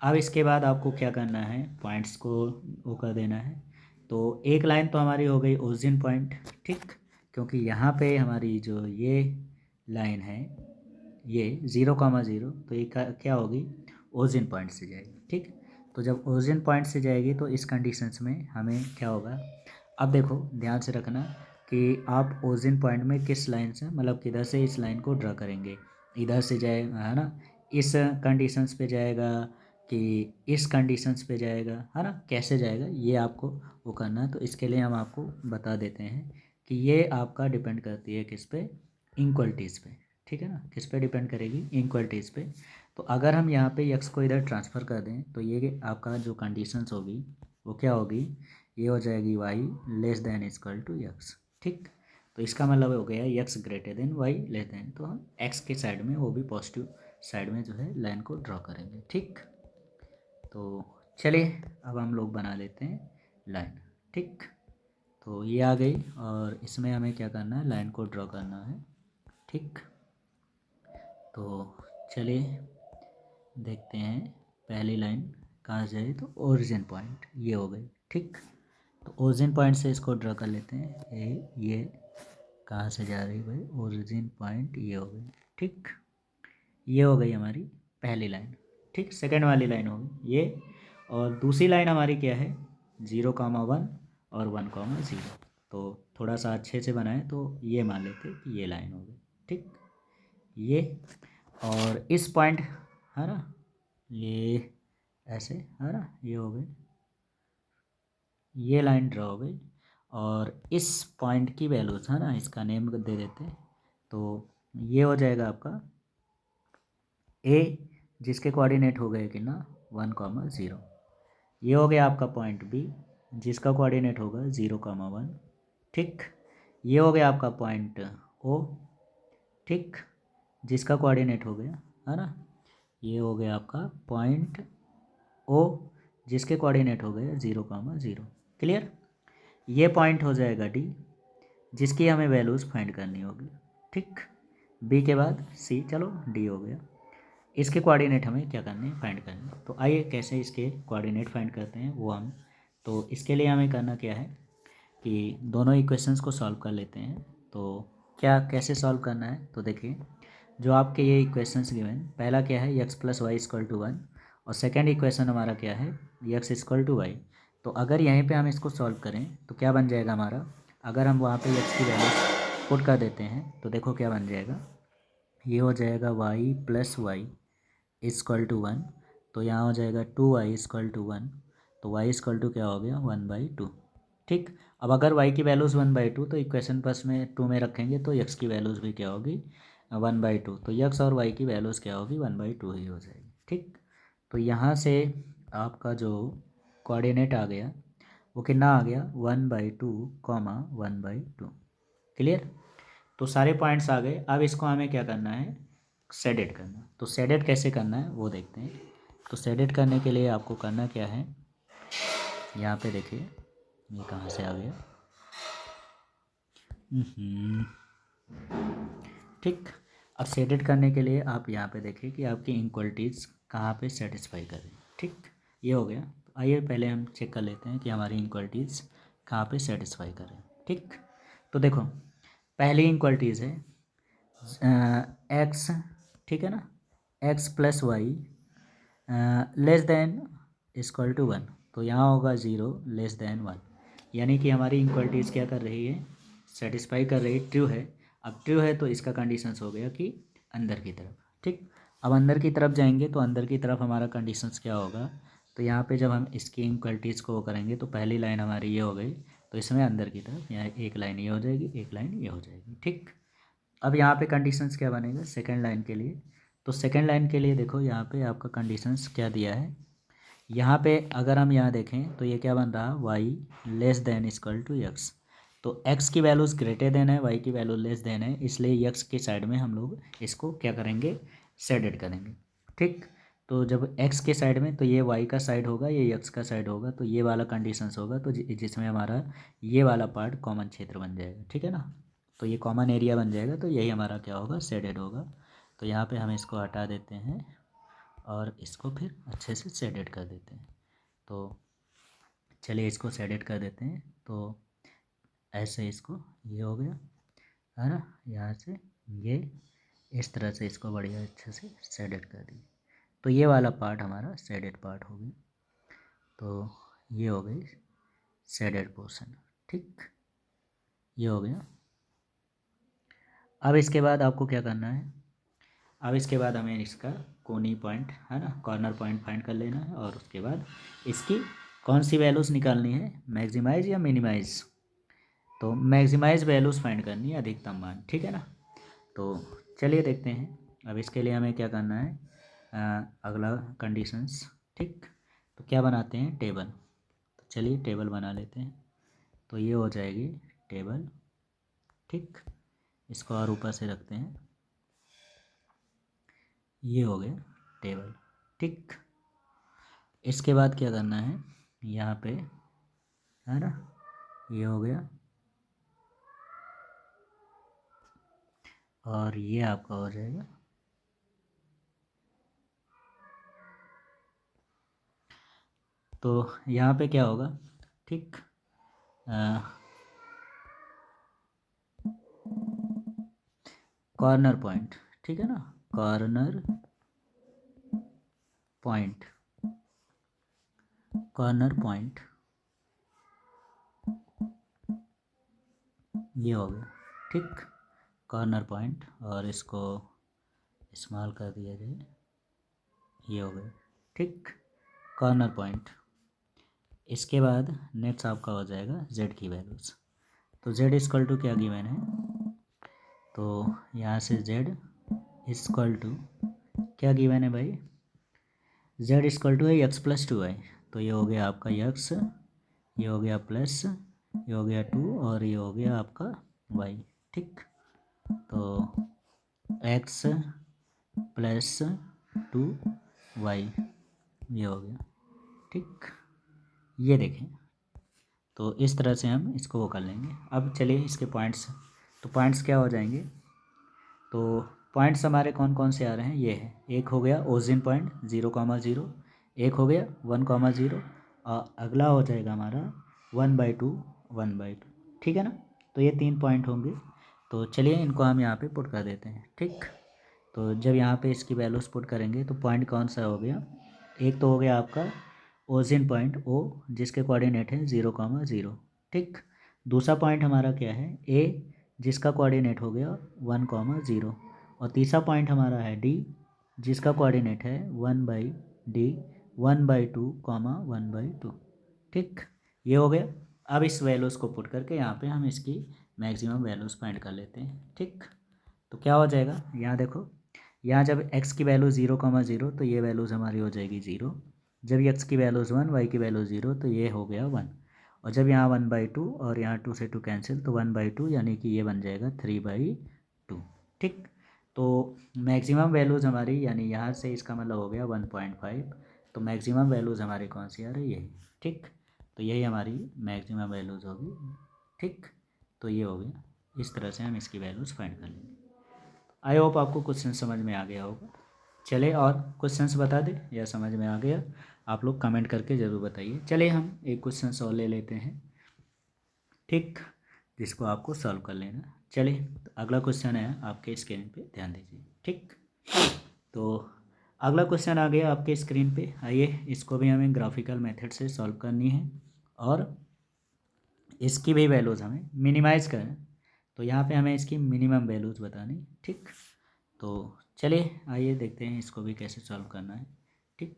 अब इसके बाद आपको क्या करना है, पॉइंट्स को वो कर देना है। तो एक लाइन तो हमारी हो गई ओरिजिन पॉइंट, ठीक, क्योंकि यहाँ पे हमारी जो ये लाइन है ये 0,0, तो ये क्या होगी, ओरिजिन पॉइंट से जाएगी। ठीक, तो जब ओरिजिन पॉइंट से जाएगी तो इस कंडीशंस में हमें क्या होगा, अब देखो ध्यान से रखना कि आप ओरिजिन पॉइंट में किस लाइन से, मतलब किधर से इस लाइन को ड्रा करेंगे, इधर से जाएगा है ना, इस कंडीशंस पे जाएगा कि इस कंडीशंस पे जाएगा, है ना, कैसे जाएगा ये आपको वो करना है। तो इसके लिए हम आपको बता देते हैं कि ये आपका डिपेंड करती है किस पे, इक्वलिटीज़ पे। ठीक है ना, किस पे डिपेंड करेगी, इक्वलिटीज़ पे। तो अगर हम यहाँ पे x को इधर ट्रांसफ़र कर दें तो ये आपका जो कंडीशंस होगी वो क्या होगी, ये हो जाएगी y less than equal to x। ठीक, तो इसका मतलब हो गया x greater than y less than, तो हम x के साइड में वो भी पॉजिटिव साइड में जो है लाइन को ड्रॉ करेंगे। ठीक, तो चलिए अब हम लोग बना लेते हैं लाइन। ठीक, तो ये आ गई और इसमें हमें क्या करना है, लाइन को ड्रॉ करना है। ठीक, तो चलिए देखते हैं पहली लाइन कहाँ से है, तो ओरिजिन पॉइंट ये हो गई। ठीक, तो ओरिजिन पॉइंट से इसको ड्रॉ कर लेते हैं। ये कहाँ से जा रही है भाई, ओरिजिन पॉइंट ये हो गई। ठीक, ये हो गई हमारी पहली लाइन। ठीक, सेकंड वाली लाइन होगी ये, और दूसरी लाइन हमारी क्या है, 0,1 और 1,0। तो थोड़ा सा अच्छे से बनाए तो ये मान लेते कि ये लाइन हो गई। ठीक, ये और इस पॉइंट है ना, ये ऐसे है ना, ये हो गई, ये लाइन ड्रॉ हो गई। और इस पॉइंट की वैल्यूज है ना, इसका नेम दे देते हैं। तो ये हो जाएगा आपका ए, जिसके कोऑर्डिनेट हो गए कि ना 1,0। ये हो गया आपका पॉइंट बी, जिसका कोऑर्डिनेट होगा 0,1। ठीक, ये हो गया आपका पॉइंट ओ। ठीक, जिसका कोऑर्डिनेट हो गया है ना, ये हो गया आपका पॉइंट ओ, जिसके कोऑर्डिनेट हो गए 0,0। क्लियर, ये पॉइंट हो जाएगा डी, जिसकी हमें वैल्यूज़ फाइंड करनी होगी। ठीक, बी के बाद सी, चलो डी हो गया। इसके कोऑर्डिनेट हमें क्या करने हैं, फाइंड करने हैं। तो आइए कैसे इसके कोऑर्डिनेट फाइंड करते हैं वो हम, तो इसके लिए हमें करना क्या है कि दोनों इक्वेशंस को सॉल्व कर लेते हैं। तो क्या कैसे सॉल्व करना है, तो देखिए जो आपके ये इक्वेशंस गिवन, पहला क्या है x plus Y equal to 1, और सेकेंड इक्वेशन हमारा क्या है x इक्वल टू वाई। तो अगर यहीं पे हम इसको सॉल्व करें तो क्या बन जाएगा हमारा, अगर हम वहाँ पे x की वैल्यू पुट कर देते हैं तो देखो क्या बन जाएगा, ये हो जाएगा y plus Y equal to 1। तो यहाँ हो जाएगा 2y इक्वल टू 1, तो y इक्वल टू क्या हो गया 1/2। ठीक, अब अगर y की वैल्यूज़ 1/2, तो इक्वेशन प्लस में 2 में रखेंगे तो x की वैल्यूज़ भी क्या होगी 1/2। तो x और y की वैल्यूज़ क्या होगी 1/2 ही हो जाएगी। ठीक, तो यहाँ से आपका जो कोऑर्डिनेट आ गया वो कितना आ गया 1/2, 1/2। क्लियर, तो सारे पॉइंट्स आ गए। अब इसको हमें क्या करना है, सेडेट करना। तो सेडेट कैसे करना है वो देखते हैं। तो सेडेट करने के लिए आपको करना क्या है, यहाँ पे देखिए ये कहाँ से आ गया। ठीक, अब सेडेट करने के लिए आप यहाँ पे देखिए कि आपकी इक्वलिटीज़ कहाँ पे सेटिस्फाई करें। ठीक, ये हो गया। तो आइए पहले हम चेक कर लेते हैं कि हमारी इक्वलिटीज़ कहाँ पे सेटिस्फाई करें। ठीक, तो देखो पहली इक्वलिटीज़ है एक्स, ठीक है ना, X plus Y less than equal to 1। तो यहाँ होगा 0 लेस देन 1, यानी कि हमारी इक्वलिटीज़ क्या कर रही है, सेटिस्फाई कर रही है, ट्रू है। अब ट्रू है तो इसका कंडीशंस हो गया कि अंदर की तरफ। ठीक, अब अंदर की तरफ जाएंगे तो अंदर की तरफ हमारा कंडीशंस क्या होगा, तो यहाँ पे जब हम इसकी इक्वलिटीज़ को करेंगे तो पहली लाइन हमारी ये हो गई, तो इसमें अंदर की तरफ यहाँ एक लाइन ये हो जाएगी, एक लाइन ये हो जाएगी। ठीक, अब यहाँ पे कंडीशंस क्या बनेगा सेकंड लाइन के लिए, तो सेकंड लाइन के लिए देखो यहाँ पे आपका कंडीशंस क्या दिया है। यहाँ पे अगर हम यहाँ देखें तो ये क्या बन रहा y less than equal to x। तो x की वैल्यूज़ ग्रेटर देन है, y की वैल्यू लेस देन है, इसलिए x के साइड में हम लोग इसको क्या करेंगे, सेडेड करेंगे। ठीक, तो जब x के साइड में, तो ये y का साइड होगा, ये x का साइड होगा, तो ये वाला कंडीशंस होगा, तो जिसमें हमारा ये वाला पार्ट कॉमन क्षेत्र बन जाएगा। ठीक है ना, तो ये कॉमन एरिया बन जाएगा, तो यही हमारा क्या होगा, शेडेड होगा। तो यहाँ पे हम इसको हटा देते हैं और इसको फिर अच्छे से शेडेड कर देते हैं। तो चलिए इसको शेडेड कर देते हैं। तो ऐसे इसको ये हो गया है ना, यहाँ से ये इस तरह से इसको बढ़िया अच्छे से शेडेड कर दीजिए। तो ये वाला पार्ट हमारा शेडेड पार्ट हो गया। तो ये हो गई शेडेड पोर्शन, ठीक, ये हो गया। अब इसके बाद आपको क्या करना है, अब इसके बाद हमें इसका कोनी पॉइंट है ना, कॉर्नर पॉइंट फाइंड कर लेना है, और उसके बाद इसकी कौन सी वैल्यूज़ निकालनी है, मैक्सिमाइज या मिनिमाइज। तो मैक्सिमाइज वैल्यूज़ फाइंड करनी है, अधिकतम मान, ठीक है ना। तो चलिए देखते हैं। अब इसके लिए हमें क्या करना है, अगला कंडीशंस, ठीक। तो क्या बनाते हैं, टेबल। तो चलिए टेबल बना लेते हैं। तो ये हो जाएगी टेबल, ठीक। इसको और ऊपर से रखते हैं, ये हो गया टेबल, ठीक। इसके बाद क्या करना है, यहाँ पे है ना, ये हो गया, और ये आपका हो जाएगा। तो यहाँ पे क्या होगा, ठीक, कॉर्नर पॉइंट, ठीक है ना, कॉर्नर पॉइंट, कॉर्नर पॉइंट, ये हो गया, ठीक, कॉर्नर पॉइंट। और इसको स्मॉल कर दिया जाए, ये हो गया, ठीक, कॉर्नर पॉइंट। इसके बाद नेक्स्ट आपका हो जाएगा जेड की वैल्यूज़। तो जेड इक्वल टू क्या गिवन है, तो यहाँ से जेड इक्वल टू क्या गिवन है भाई, जेड इक्वल टू है एक्स प्लस टू वाई। तो ये हो गया आपका एक्स, ये हो गया प्लस, ये हो गया टू, और ये हो गया आपका वाई, ठीक। तो एक्स प्लस टू वाई, ये हो गया, ठीक। ये देखें, तो इस तरह से हम इसको वो कर लेंगे। अब चलिए इसके पॉइंट्स, तो पॉइंट्स क्या हो जाएंगे, तो पॉइंट्स हमारे कौन कौन से आ रहे हैं, ये है, एक हो गया ओरिजिन पॉइंट 0,0, एक हो गया 1,0, और अगला हो जाएगा हमारा 1/2, 1/2, ठीक है ना। तो ये 3 पॉइंट होंगे। तो चलिए इनको हम यहाँ पे पुट कर देते हैं, ठीक। तो जब यहाँ पे इसकी वैल्यूज पुट करेंगे तो पॉइंट कौन सा हो गया, एक तो हो गया आपका ओरिजिन पॉइंट ओ, जिसके कोऑर्डिनेट है 0,0, ठीक। दूसरा पॉइंट हमारा क्या है, ए, जिसका कोऑर्डिनेट हो गया 1,0, और तीसरा पॉइंट हमारा है डी, जिसका कोऑर्डिनेट है 1/d, 1/2, 1/2, ठीक। ये हो गया। अब इस वैल्यूज़ को पुट करके यहाँ पे हम इसकी मैक्सिमम वैल्यूज़ फाइंड कर लेते हैं, ठीक। तो क्या हो जाएगा, यहाँ देखो, यहाँ जब x की वैल्यू 0,0, तो ये वैल्यूज़ हमारी हो जाएगी 0। जब x की वैल्यूज़ 1, y की वैल्यू 0, तो ये हो गया 1। और जब यहाँ 1/2 और यहाँ 2 से 2 कैंसिल, तो 1/2 यानी कि ये बन जाएगा 3/2, ठीक। तो मैक्सिमम वैल्यूज़ हमारी, यानी यहाँ से इसका मतलब हो गया 1.5। तो मैक्सिमम वैल्यूज़ हमारी कौन सी आ रही है, ठीक। तो यही हमारी मैक्सिमम वैल्यूज़ होगी, ठीक। तो ये हो गया, इस तरह से हम इसकी वैल्यूज़ फाइंड कर लेंगे। आई होप आपको क्वेश्चन समझ में आ गया होगा। चले और क्वेश्चंस बता दें या समझ में आ गया, आप लोग कमेंट करके ज़रूर बताइए। चले हम एक क्वेश्चन और ले लेते हैं, ठीक, जिसको आपको सॉल्व कर लेना। चलिए तो अगला क्वेश्चन है आपके स्क्रीन पे, ध्यान दीजिए, ठीक। तो अगला क्वेश्चन आ गया आपके स्क्रीन पे, आइए इसको भी हमें ग्राफिकल मेथड से सॉल्व करनी है, और इसकी भी वैल्यूज़ हमें मिनिमाइज़ करें। तो यहाँ पे हमें इसकी मिनिमम वैल्यूज़ बतानी, ठीक। तो चलिए आइए देखते हैं इसको भी कैसे सॉल्व करना है, ठीक।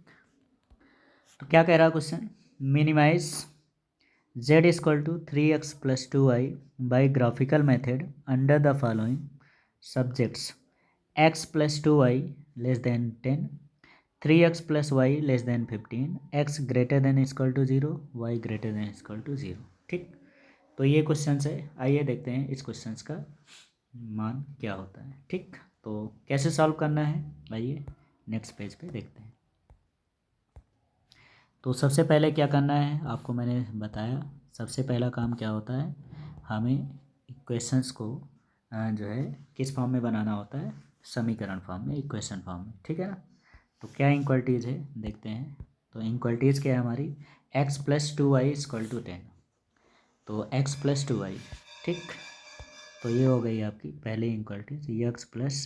तो क्या कह रहा है question, minimize z equal to 3x plus 2y by graphical method under the following subjects, x plus 2y less than 10, 3x plus Y less than 15, x greater than equal to 0, y greater than equal to 0, ठीक। तो ये question है, आइए देखते हैं इस question का मान क्या होता है, ठीक। तो कैसे सॉल्व करना है, आइए नेक्स्ट पेज पे देखते हैं। तो सबसे पहले क्या करना है, आपको मैंने बताया सबसे पहला काम क्या होता है, हमें इक्वेशंस को जो है किस फॉर्म में बनाना होता है, समीकरण फॉर्म में, इक्वेशन फॉर्म में, ठीक है ना। तो क्या इक्वलिटीज़ है देखते हैं। तो इक्वलिटीज़ क्या है हमारी, x plus 2y equal to 10। तो x प्लस 2y, ठीक। तो ये हो गई आपकी पहली equalities, x plus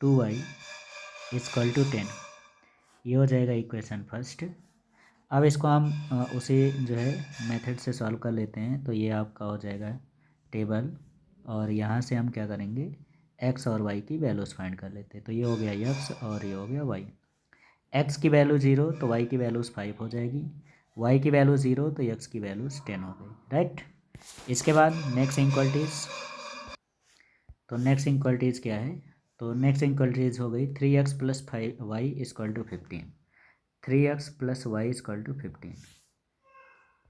2y equal to 10। ये हो जाएगा इक्वेशन फर्स्ट। अब इसको हम उसी जो है मेथड से सॉल्व कर लेते हैं। तो ये आपका हो जाएगा टेबल, और यहाँ से हम क्या करेंगे, x और y की वैल्यूज़ फाइंड कर लेते हैं। तो ये हो गया x और ये हो गया y। x की वैल्यू 0 तो y की वैल्यूज़ 5 हो जाएगी, y की वैल्यू 0 तो x की वैल्यूज़ 10 हो गई, राइट। इसके बाद नेक्स्ट इक्वलिटीज़, तो नेक्स्ट इक्वलिटीज़ क्या है, तो नेक्स्ट इक्वलिटीज़ हो गई 3x plus 5y equal to 15। 3x plus Y equal to 15।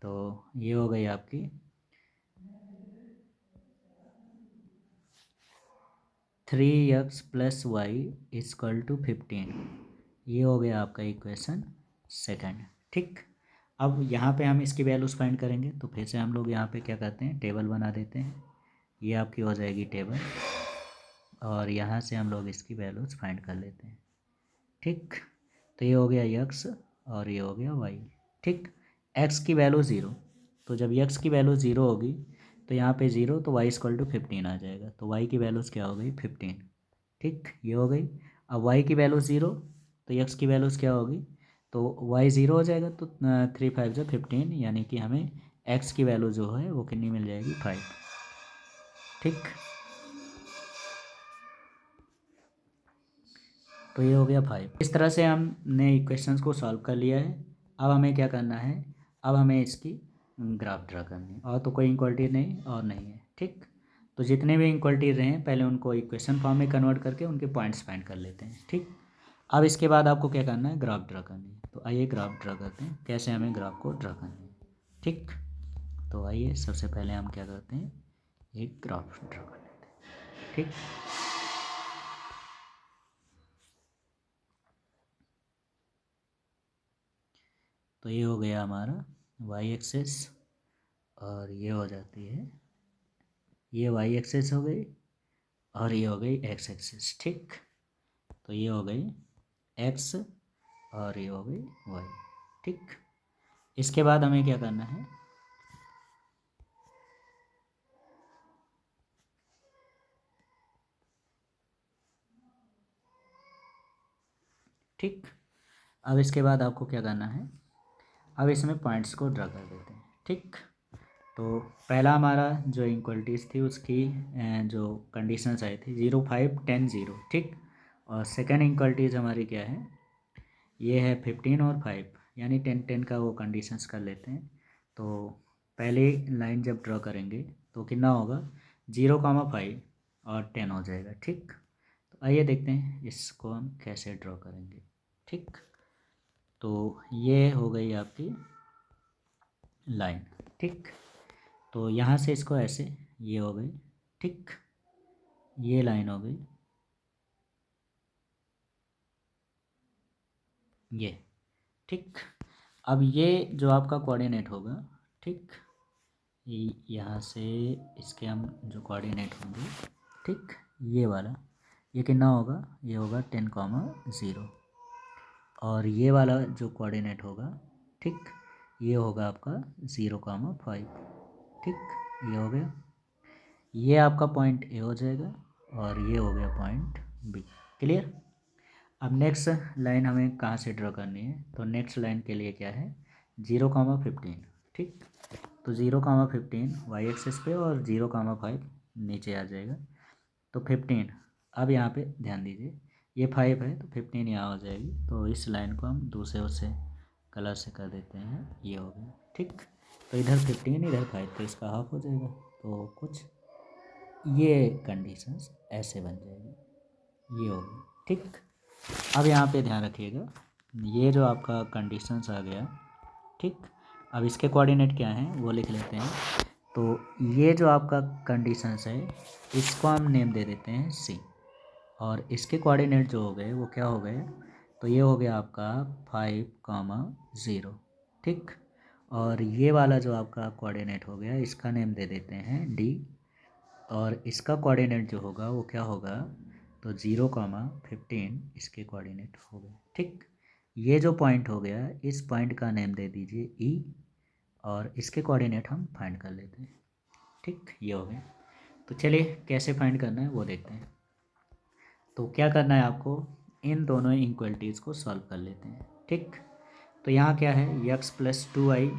तो ये हो गई आपकी 3x plus Y equal to 15। ये हो गया आपका इक्वेशन सेकंड, ठीक। अब यहाँ पे हम इसकी वैल्यूज़ फाइंड करेंगे। तो फिर से हम लोग यहाँ पे क्या करते हैं, टेबल बना देते हैं। ये आपकी हो जाएगी टेबल, और यहाँ से हम लोग इसकी वैल्यूज़ फाइंड कर लेते हैं, ठीक। तो ये हो गया x और ये हो गया y, ठीक। x की वैल्यू 0, तो जब x की वैल्यू 0 होगी तो यहाँ पे 0 तो y इक्वल टू 15 आ जाएगा। तो y की वैल्यूज़ क्या हो गई, 15, ठीक। ये हो गई। अब y की वैल्यू 0 तो x की वैल्यूज़ क्या होगी, तो y 0 हो जाएगा। तो 3 5 जो 15, यानी कि हमें x की वैल्यू जो है वो कितनी मिल जाएगी, 5, ठीक। तो ये हो गया 5। इस तरह से हमने इक्वेशंस को सॉल्व कर लिया है। अब हमें क्या करना है, अब हमें इसकी ग्राफ ड्रा करनी है, और तो कोई इक्वलिटी नहीं और नहीं है, ठीक। तो जितने भी इक्वलिटी रहे हैं पहले उनको इक्वेशन फॉर्म में कन्वर्ट करके उनके पॉइंट्स फाइंड कर लेते हैं, ठीक। अब इसके बाद आपको क्या करना है, ग्राफ ड्रा करनी है। तो आइए ग्राफ ड्रा करते हैं, कैसे हमें ग्राफ को ड्रा करनी है, ठीक। तो आइए सबसे पहले हम क्या करते हैं, एक ग्राफ ड्रा कर लेते हैं, ठीक। तो ये हो गया हमारा वाई एक्सेस, और ये हो जाती है, ये वाई एक्सेस हो गई, और ये हो गई एक्स एक्सेस, ठीक। तो ये हो गई एक्स और ये हो गई वाई, ठीक। इसके बाद हमें क्या करना है, ठीक। अब इसके बाद आपको क्या करना है, अब इसमें पॉइंट्स को ड्रा कर देते हैं, ठीक। तो पहला हमारा जो इक्वलिटीज़ थी उसकी जो कंडीशंस आई थी 0 5 10 0, ठीक। और सेकेंड इक्वलिटीज़ हमारी क्या है, ये है 15 और 5, यानी 10 10 का वो कंडीशंस कर लेते हैं। तो पहले लाइन जब ड्रॉ करेंगे तो कितना होगा, 0, 5 और 10 हो जाएगा, ठीक। तो आइए देखते हैं इसको हम कैसे ड्रॉ करेंगे, ठीक। तो ये हो गई आपकी लाइन, ठीक। तो यहाँ से इसको ऐसे, ये हो गई, ठीक। ये लाइन हो गई, ये, ठीक। अब ये जो आपका कोऑर्डिनेट होगा, ठीक, यहाँ से इसके हम जो कोऑर्डिनेट होंगे, ठीक, ये वाला, ये कितना होगा, ये होगा 10, 0। और ये वाला जो कोऑर्डिनेट होगा, ठीक, ये होगा आपका 0, 5, ठीक। ये हो गया, ये आपका पॉइंट ए हो जाएगा, और ये हो गया पॉइंट बी, क्लियर। अब नेक्स्ट लाइन हमें कहाँ से ड्रॉ करनी है, तो नेक्स्ट लाइन के लिए क्या है, 0, 15, ठीक। तो 0, 15 वाई एक्सेस पे, और 0, 5 नीचे आ जाएगा। तो 15, अब यहाँ पे ध्यान दीजिए, ये 5 है तो 15 यहाँ हो जाएगी। तो इस लाइन को हम दूसरे उससे कलर से कर देते हैं, ये हो गया, ठीक। तो इधर 15 इधर 5, तो इसका हाफ हो जाएगा। तो कुछ ये कंडीशंस ऐसे बन जाएगी, ये होगी, ठीक। अब यहाँ पे ध्यान रखिएगा, ये जो आपका कंडीशंस आ गया, ठीक। अब इसके कोऑर्डिनेट क्या हैं वो लिख लेते हैं। तो ये जो आपका कंडीशंस है इसको हम नेम दे देते हैं सी, और इसके कोऑर्डिनेट जो हो गए वो क्या हो गए, तो ये हो गया आपका 5, 0, ठीक। और ये वाला जो आपका कोऑर्डिनेट हो गया इसका नेम दे देते हैं डी, और इसका कोऑर्डिनेट जो होगा वो क्या होगा, तो 0, 15 इसके कोऑर्डिनेट हो गए, ठीक। ये जो पॉइंट हो गया इस पॉइंट का नेम दे दीजिए ई, और इसके कोऑर्डिनेट हम फाइंड कर लेते हैं, ठीक। ये हो गया। तो चलिए कैसे फाइंड करना है वो देखते हैं। तो क्या करना है आपको, इन दोनों इनक्वलिटीज़ को सॉल्व कर लेते हैं। ठीक, तो यहाँ क्या है, x plus 2y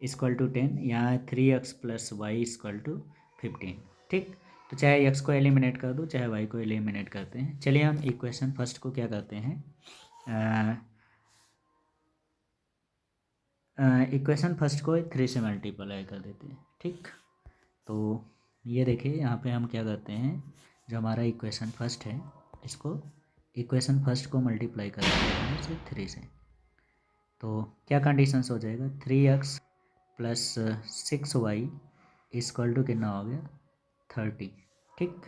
equal to 10, यहाँ 3x plus Y equal to 15। ठीक, तो चाहे x को एलिमिनेट कर दो चाहे y को एलिमिनेट करते हैं। चलिए हम इक्वेशन फर्स्ट को क्या करते हैं, इक्वेशन फर्स्ट को 3 से मल्टीप्लाई कर देते हैं। ठीक, तो ये देखिए यहाँ पे हम क्या करते हैं, जो हमारा इक्वेशन फर्स्ट है इसको इक्वेशन फर्स्ट को मल्टीप्लाई कर देते हैं इसे 3 से। तो क्या कंडीशंस हो जाएगा, 3x plus 6y equal to कितना हो गया 30। ठीक,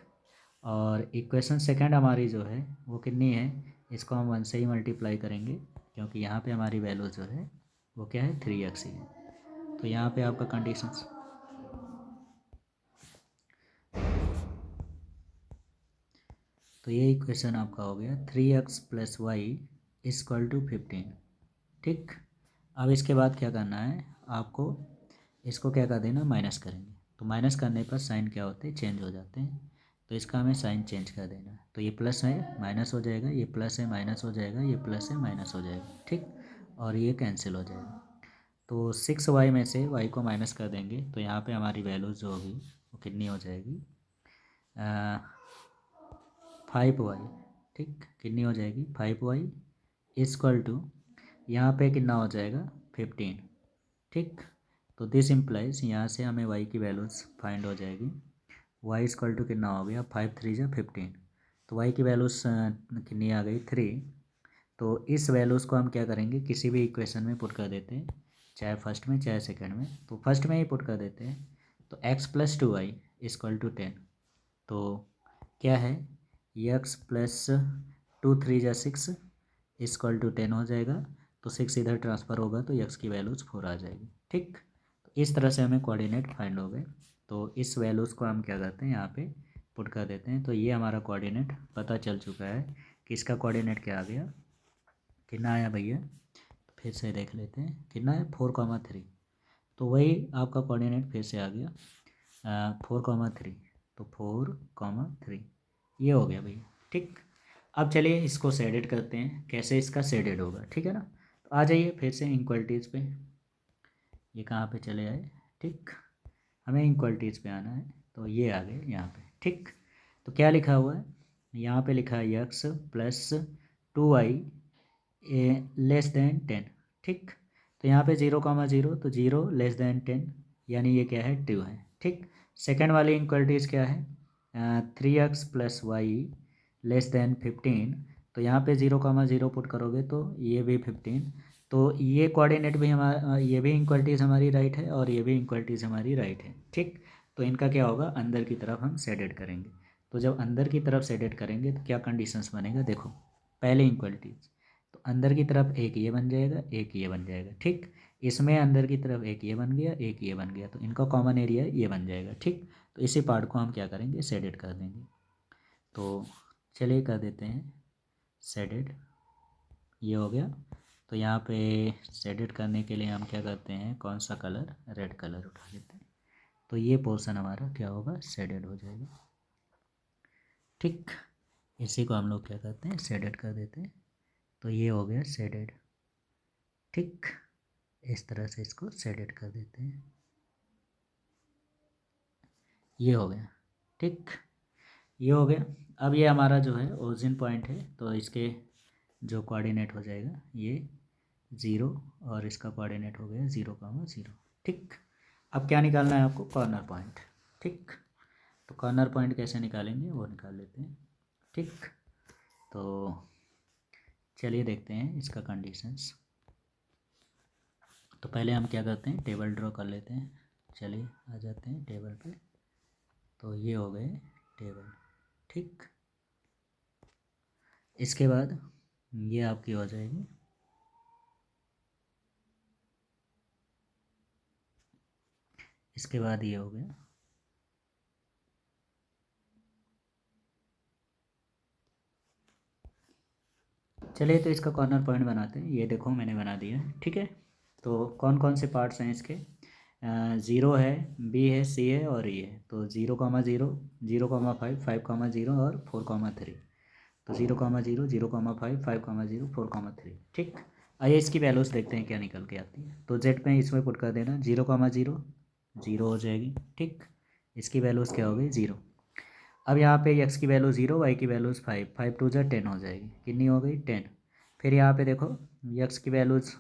और इक्वेशन सेकंड हमारी जो है वो कितनी है, इसको हम 1 से ही मल्टीप्लाई करेंगे क्योंकि यहाँ पे हमारी वैल्यू जो है वो क्या है 3x ही है। तो यहाँ पे आपका कंडीशंस, तो ये इक्वेशन आपका हो गया 3x plus Y equal to 15। ठीक, अब इसके बाद क्या करना है आपको, इसको क्या कर देना, माइनस करेंगे। तो माइनस करने पर साइन क्या होते हैं, चेंज हो जाते हैं। तो इसका हमें साइन चेंज कर देना है। तो ये प्लस है माइनस हो जाएगा, ये प्लस है माइनस हो जाएगा, ये प्लस है माइनस हो जाएगा। ठीक, और ये कैंसिल हो जाएगा। तो 6y में से y को माइनस कर देंगे तो यहाँ पे हमारी वैल्यू जो होगी वो कितनी हो जाएगी, 5y। ठीक, कितनी हो जाएगी 5y इक्वल टू, यहाँ पे कितना हो जाएगा 15। ठीक, तो दिस इम्प्लाइज, यहाँ से हमें y की वैल्यूज़ फाइंड हो जाएगी। y इक्वल टू कितना हो गया, 5 3 जा 15। तो y की वैल्यूज़ कितनी आ गई 3। तो इस वैल्यूज़ को हम क्या करेंगे, किसी भी इक्वेशन में पुट कर देते हैं, चाहे फर्स्ट में चाहे सेकंड में। तो फर्स्ट में ही पुट कर देते हैं। तो x plus 2y equal to 10। तो क्या है, x प्लस 2 3 जा 6 इक्वल टू 10 हो जाएगा। तो 6 इधर ट्रांसफ़र होगा तो x की वैल्यूज़ 4 आ जाएगी। ठीक, तो इस तरह से हमें कोऑर्डिनेट फाइंड हो गए। तो इस वैल्यूज़ को हम क्या करते हैं, यहाँ पे पुट कर देते हैं। तो ये हमारा कोऑर्डिनेट पता चल चुका है कि इसका कोऑर्डिनेट क्या आ गया, कितना आया भैया, तो फिर से देख लेते हैं कितना है 4,3। तो वही आपका कोऑर्डिनेट फिर से आ गया 4,3। तो 4,3 ये हो गया भैया। ठीक, अब चलिए इसको शेडेड करते हैं, कैसे इसका शेडेड होगा। ठीक है ना, तो आ जाइए फिर से इक्वलिटीज़ पे। ये कहाँ पे चले आए, ठीक, हमें इक्वलिटीज़ पे आना है। तो ये आ गए यहाँ पे। ठीक, तो क्या लिखा हुआ है, यहाँ पे लिखा है x plus 2y less than 10। ठीक, तो यहाँ पे 0,0 तो 0 लेस देन 10 यानी ये क्या है 2 है। ठीक, सेकेंड वाली इक्वलिटीज़ क्या है, 3x plus Y less than 15। तो यहाँ पे 0,0 पुट करोगे तो ये भी 15। तो ये कोऑर्डिनेट भी हमारा, ये भी इक्वलिटीज़ हमारी राइट है और ये भी इक्वलिटीज़ हमारी राइट है। ठीक, तो इनका क्या होगा, अंदर की तरफ हम शेडेड करेंगे। तो जब अंदर की तरफ शेडेड करेंगे तो क्या कंडीशंस बनेगा, देखो पहले इक्वलिटीज़, तो अंदर की तरफ एक ये बन जाएगा एक ये बन जाएगा। ठीक, इसमें अंदर की तरफ एक ये बन गया एक ये बन गया, तो इनका कॉमन एरिया ये बन जाएगा। ठीक, तो इसी पार्ट को हम क्या करेंगे, शेडेड कर देंगे। तो चलिए कर देते हैं शेडेड, ये हो गया। तो यहाँ पे शेडेड करने के लिए हम क्या करते हैं, कौन सा कलर, रेड कलर उठा लेते हैं। तो ये पोर्शन हमारा क्या होगा, शेडेड हो जाएगा। ठीक, इसी को हम लोग क्या करते हैं, शेडेड कर देते हैं। तो ये हो गया शेडेड। ठीक, इस तरह से इसको शेडेड कर देते हैं, ये हो गया। ठीक, ये हो गया। अब ये हमारा जो है ओरिजिन पॉइंट है, तो इसके जो कोऑर्डिनेट हो जाएगा ये 0 और इसका कोऑर्डिनेट हो गया 0,0। ठीक, अब क्या निकालना है आपको, कॉर्नर पॉइंट। ठीक, तो कॉर्नर पॉइंट कैसे निकालेंगे वो निकाल लेते हैं। ठीक, तो चलिए देखते हैं इसका कंडीशंस। तो पहले हम क्या करते हैं, टेबल ड्रॉ कर लेते हैं। चलिए आ जाते हैं टेबल पे। तो ये हो गए टेबल। ठीक, इसके बाद ये आपकी हो जाएगी, इसके बाद ये हो गया। चलिए तो इसका कॉर्नर पॉइंट बनाते हैं। ये देखो मैंने बना दिया है। ठीक है, तो कौन कौन से पार्ट्स हैं इसके, 0 है, बी है, सी है और ये है। तो 0,0 0,5 5,0 और 4,3। तो 0,0, 0,5, 5,0, 4,3। ठीक, आइए इसकी वैल्यूज़ देखते हैं क्या निकल के आती है। तो जेड में इसमें पुट कर देना 0,0, 0 हो जाएगी। ठीक, इसकी वैल्यूज़ क्या हो गई 0। अब यहाँ पे एक्स की वैल्यू 0, वाई की वैल्यूज़ 5, 5 टू जा 10 हो जाएगी। कितनी हो गई 10। फिर यहाँ पे देखो एक्स की वैल्यूज़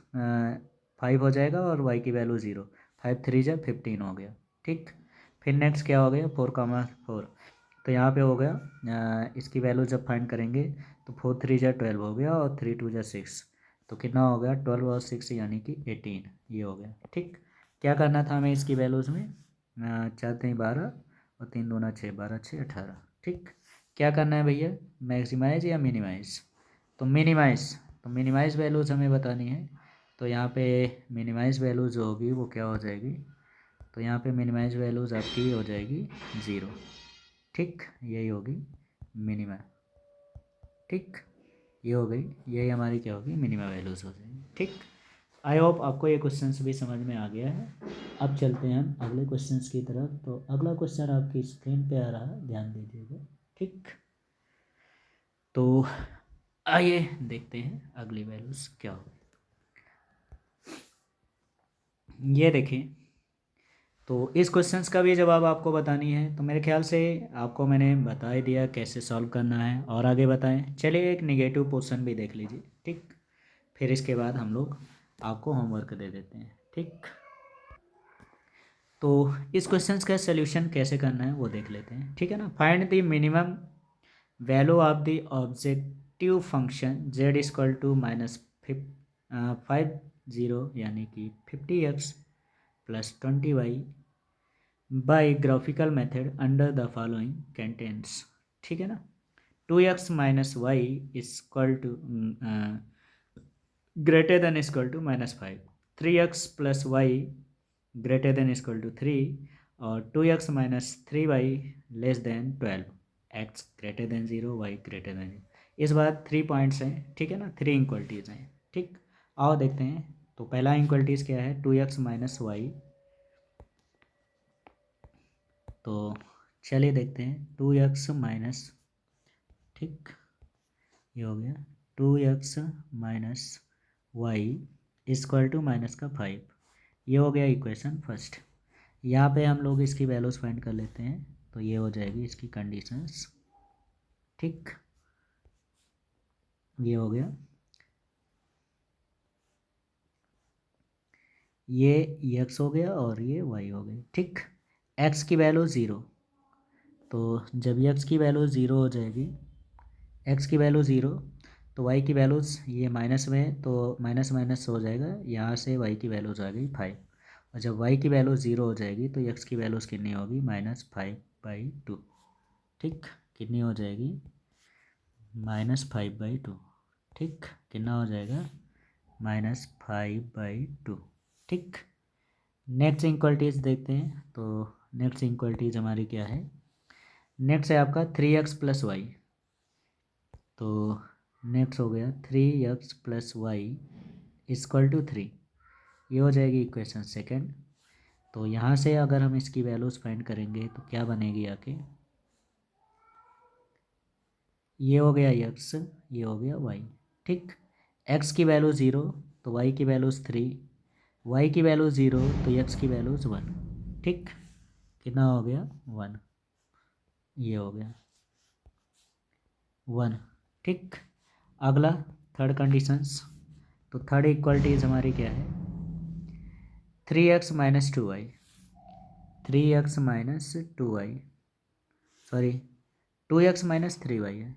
5 हो जाएगा और वाई की वैल्यू 0, 5 3 जा 15 हो गया। ठीक, फिर नेक्स्ट क्या हो गया 4,4। तो यहाँ पे हो गया इसकी वैल्यू जब फाइंड करेंगे तो 4 3 जा 12 हो गया और 3 2 जा 6। तो कितना हो गया 12 और 6 यानी कि 18, ये हो गया। ठीक, क्या करना था हमें इसकी वैल्यूज़ में 4 3 12 और 3 दूना 6, 12 6 18। ठीक, क्या करना है भैया मैक्सिमाइज या मिनिमाइज। तो मिनिमाइज वैल्यूज़ हमें बतानी है। तो यहाँ पे मिनिमाइज वैल्यू जो होगी वो क्या हो जाएगी, तो यहाँ पे मिनिमाइज वैल्यूज़ आपकी हो जाएगी 0। ठीक, यही होगी मिनिमा। ठीक, ये हो गई, यही हमारी क्या होगी मिनिमा वैल्यूज़ हो जाएगी। ठीक, आई होप आपको ये क्वेश्चंस भी समझ में आ गया है। अब चलते हैं हम अगले क्वेश्चंस की तरफ। तो अगला क्वेश्चन आपकी स्क्रीन पे आ रहा है, ध्यान दीजिएगा। ठीक, तो आइए देखते हैं अगली वैल्यूज़ क्या होगी। ये देखिए, तो इस क्वेश्चंस का भी जवाब आपको बतानी है। तो मेरे ख्याल से आपको मैंने बता ही दिया कैसे सॉल्व करना है, और आगे बताएं। चलिए एक नेगेटिव पोर्शन भी देख लीजिए। ठीक, फिर इसके बाद हम लोग आपको होमवर्क दे देते हैं। ठीक, तो इस क्वेश्चंस का सॉल्यूशन कैसे करना है वो देख लेते हैं। ठीक है ना। Find the minimum value of the objective function z equal to -50 यानी कि 50x plus 20y by graphical method under the following contents. ठीक है ना। 2x minus Y equal to greater than equal to -5, 3x plus Y greater than equal to 3 और 2x minus 3y less than 12, x greater than 0, y greater than 0। इस बार 3 points हैं। ठीक है ना, 3 इक्वलिटीज़ हैं। ठीक, आओ देखते हैं। तो पहला इक्वलिटीज़ क्या है 2x माइनस वाई। तो चलिए देखते हैं 2x माइनस, ठीक, ये हो गया 2x minus Y equal to minus का 5। ये हो गया इक्वेशन फर्स्ट। यहाँ पे हम लोग इसकी वैल्यूज़ फाइंड कर लेते हैं। तो ये हो जाएगी इसकी कंडीशंस। ठीक, ये हो गया, ये x हो गया और ये y हो गई। ठीक, x की वैल्यू 0। तो जब x की वैल्यू 0 हो जाएगी, x की वैल्यू 0, तो y की वैल्यूज़ ये माइनस में, तो माइनस माइनस हो जाएगा, यहाँ से y की वैल्यूज़ आ गई 5। और जब y की वैल्यू 0 हो जाएगी तो x की वैल्यूज़ कितनी होगी -5/2। ठीक, कितनी हो जाएगी -5/2। ठीक, कितना हो जाएगा -5/2। ठीक, नेक्स्ट इक्वलिटीज़ देखते हैं। तो नेक्स्ट इक्वलिटीज़ हमारी क्या है, नेक्स्ट है आपका 3x प्लस वाई। तो नेक्स्ट हो गया 3x plus Y equal to 3। ये हो जाएगी इक्वेशन सेकेंड। तो यहाँ से अगर हम इसकी वैल्यूज़ फाइंड करेंगे तो क्या बनेगी आके, ये हो गया x, ये हो गया y। ठीक, x की वैल्यू 0 तो y की वैल्यूज़ 3, y की वैल्यू 0 तो x की वैल्यूज़ 1। ठीक, कितना हो गया 1, ये हो गया 1। ठीक, अगला थर्ड कंडीशंस। तो थर्ड इक्वलिटीज़ हमारी क्या है 3x minus 2y, 3x minus 2y, sorry 2x minus 3y है,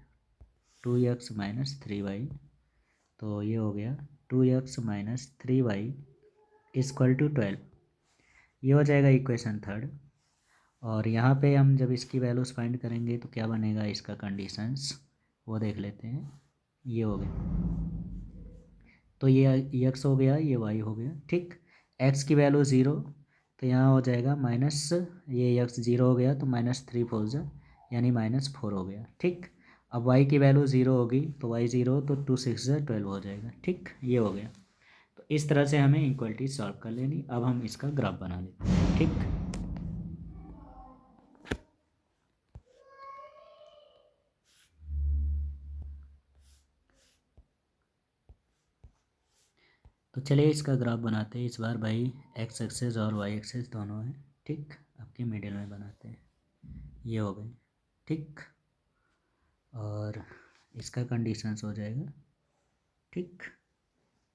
2x माइनस 3y। तो ये हो गया 2x minus 3y equal to 12। ये हो जाएगा इक्वेशन थर्ड। और यहाँ पे हम जब इसकी वैल्यूज़ फाइंड करेंगे तो क्या बनेगा इसका कंडीशंस, वो देख लेते हैं। ये हो गया, तो ये x हो गया, ये y हो गया। ठीक, x की वैल्यू 0 तो यहाँ हो जाएगा माइनस, ये x 0 हो गया तो -3 4 जा यानी -4 हो गया। ठीक, अब y की वैल्यू 0 होगी तो y 0 तो 2 6 जा 12 हो जाएगा। ठीक, ये हो गया। तो इस तरह से हमें इक्वलिटी सॉल्व कर लेनी। अब हम इसका ग्राफ बना लेते हैं। ठीक, तो चलिए इसका ग्राफ बनाते हैं इस बार भाई। एक्स एक्सेस और वाई एक्सेस दोनों हैं, ठीक। आपके मिडिल में बनाते हैं, ये हो गई, ठीक। और इसका कंडीशंस हो जाएगा, ठीक,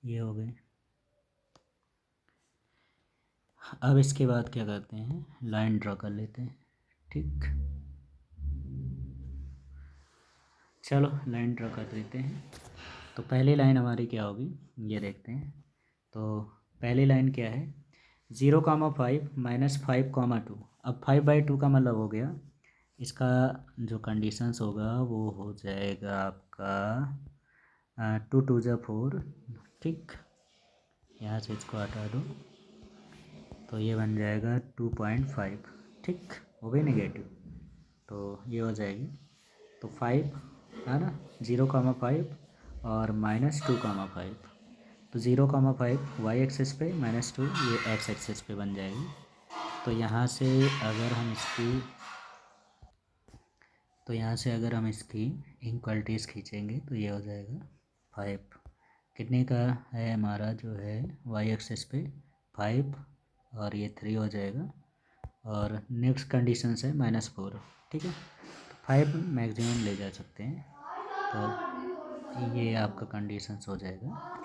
ये हो गए। अब इसके बाद क्या करते हैं, लाइन ड्रॉ कर लेते हैं, ठीक। चलो लाइन ड्रॉ कर देते हैं। तो पहली लाइन हमारी क्या होगी, ये देखते हैं। तो पहली लाइन क्या है, 0,5 -5,2। अब 5/2 का मतलब हो गया, इसका जो कंडीशंस होगा वो हो जाएगा आपका 2 2 जा 4, ठीक। यहाँ से इसको हटा दो तो ये बन जाएगा 2.5, ठीक। वो भी नेगेटिव, तो ये हो जाएगी। तो 5 है ना, 0,5 और -2,5। तो 0,5 वाई एक्सेस पे, -2 ये एक्स एक्सेस पे बन जाएगी। तो यहाँ से अगर हम इसकी इक्वलिटीज़ खींचेंगे तो ये हो जाएगा 5। कितने का है हमारा जो है वाई एक्सेस पे, 5, और ये 3 हो जाएगा। और नेक्स्ट कंडीशन है -4, ठीक है। तो 5 मैक्सिमम ले जा सकते हैं, तो ये आपका कंडीशंस हो जाएगा।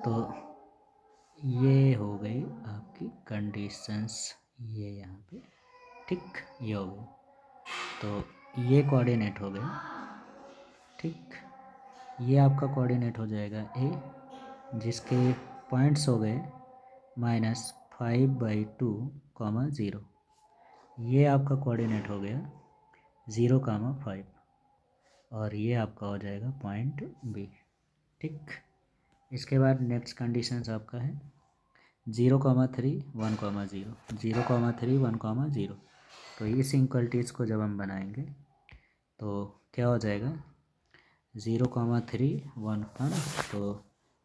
तो ये हो गई आपकी कंडीशंस, ये यहाँ पे, ठीक, ये हो गई। तो ये कोऑर्डिनेट हो गया, ठीक। ये आपका कोऑर्डिनेट हो जाएगा ए, जिसके पॉइंट्स हो गए -5/2, 0। ये आपका कोऑर्डिनेट हो गया 0,5, और ये आपका हो जाएगा पॉइंट बी, ठीक। इसके बाद नेक्स्ट कंडीशंस आपका है 0,3 1,0, 0,3 1,0। तो इस इक्वलिटीज़ को जब हम बनाएंगे तो क्या हो जाएगा, 0,3 1 है ना, तो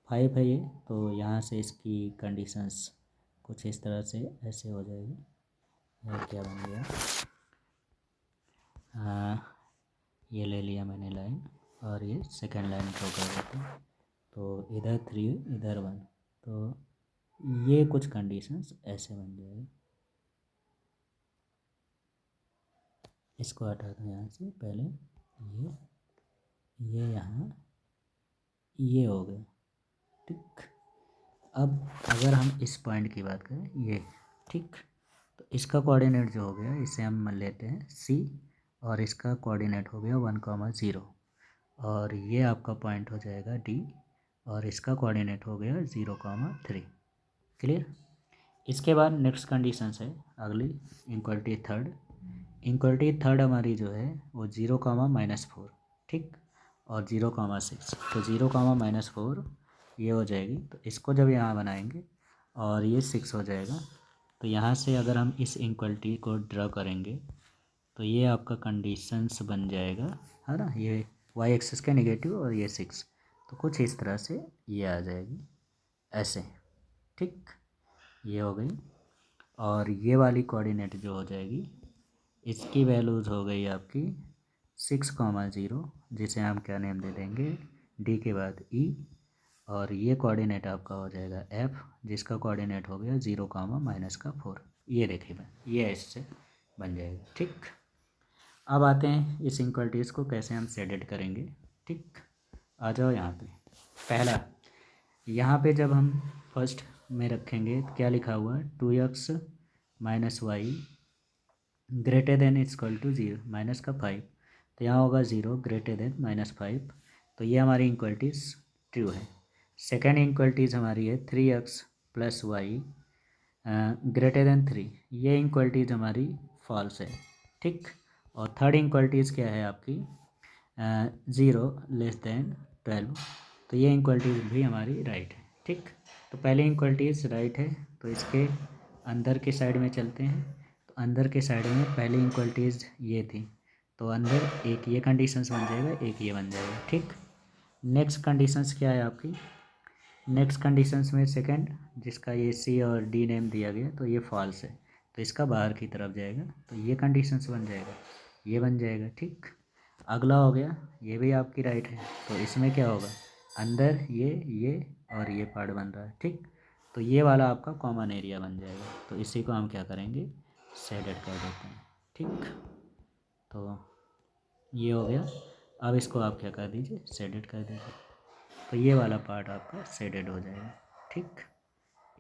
5 है ये। तो यहाँ से इसकी कंडीशंस कुछ इस तरह से ऐसे हो जाएगी। यह क्या बन गया, ये ले लिया मैंने लाइन, और ये सेकंड लाइन ड्रॉ कर देते हैं। तो इधर 3 इधर 1, तो ये कुछ कंडीशंस ऐसे बन जाएगी। इसको हटा दो यहाँ से पहले, ये यहाँ, ये हो गया, ठीक। अब अगर हम इस पॉइंट की बात करें, ये, ठीक। तो इसका कोऑर्डिनेट जो हो गया, इसे हम लेते हैं सी, और इसका कोऑर्डिनेट हो गया 1,0, और ये आपका पॉइंट हो जाएगा डी, और इसका कोऑर्डिनेट हो गया 0,3। क्लियर। इसके बाद नेक्स्ट कंडीशन है अगली, इक्वलिटी थर्ड हमारी जो है वो 0,-4, ठीक, और 0,6। तो 0,-4 ये हो जाएगी। तो इसको जब यहाँ बनाएंगे और ये 6 हो जाएगा, तो यहाँ से अगर हम इस इक्वलिटी को ड्रा करेंगे तो ये आपका कंडीशंस बन जाएगा, है ना। ये वाई एक्सिस का नेगेटिव और ये 6, तो कुछ इस तरह से ये आ जाएगी ऐसे, ठीक, ये हो गई। और ये वाली कोऑर्डिनेट जो हो जाएगी, इसकी वैल्यूज़ हो गई आपकी 6,0, जिसे हम क्या नेम दे देंगे, डी के बाद ई, और ये कोऑर्डिनेट आपका हो जाएगा एफ, जिसका कोऑर्डिनेट हो गया 0,-4। ये देखिए ये ऐसे बन जाएगा, ठीक। अब आते हैं इस इक्वलिटीज़ को कैसे हम शेडेड करेंगे, ठीक। आ जाओ यहाँ पे। पहला, यहाँ पे जब हम फर्स्ट में रखेंगे तो क्या लिखा हुआ है, 2x - y greater than equal to 0, minus का 5। तो यहाँ होगा 0 ग्रेटर देन -5। तो ये हमारी इक्वलिटीज़ ट्रू है। सेकेंड इक्वलिटीज़ हमारी है 3x + y ग्रेटर देन 3। ये इक्वलिटीज़ हमारी फॉल्स है, ठीक। और थर्ड इक्वलिटीज़ क्या है आपकी, 0 लेस देन 12। तो ये इक्वलिटीज़ भी हमारी राइट है, ठीक। तो पहले इक्वलिटीज़ राइट है, तो इसके अंदर के साइड में चलते हैं। तो अंदर के साइड में पहली इक्वलिटीज़ ये थी, तो अंदर एक ये कंडीशंस बन जाएगा, एक ये बन जाएगा, ठीक। नेक्स्ट कंडीशंस क्या है आपकी, नेक्स्ट कंडीशंस में सेकंड, जिसका ये सी और डी नेम दिया गया, तो ये फॉल्स है, तो इसका बाहर की तरफ जाएगा। तो ये कंडीशंस बन जाएगा, ये बन जाएगा, ठीक। अगला हो गया, ये भी आपकी राइट है, तो इसमें क्या होगा, अंदर ये और ये पार्ट बन रहा है, ठीक। तो ये वाला आपका कॉमन एरिया बन जाएगा, तो इसी को हम क्या करेंगे, शेडेड कर देते हैं, ठीक। तो ये हो गया। अब इसको आप क्या कर दीजिए, शेडेड कर दीजिए, तो ये वाला पार्ट आपका शेडेड हो जाएगा, ठीक।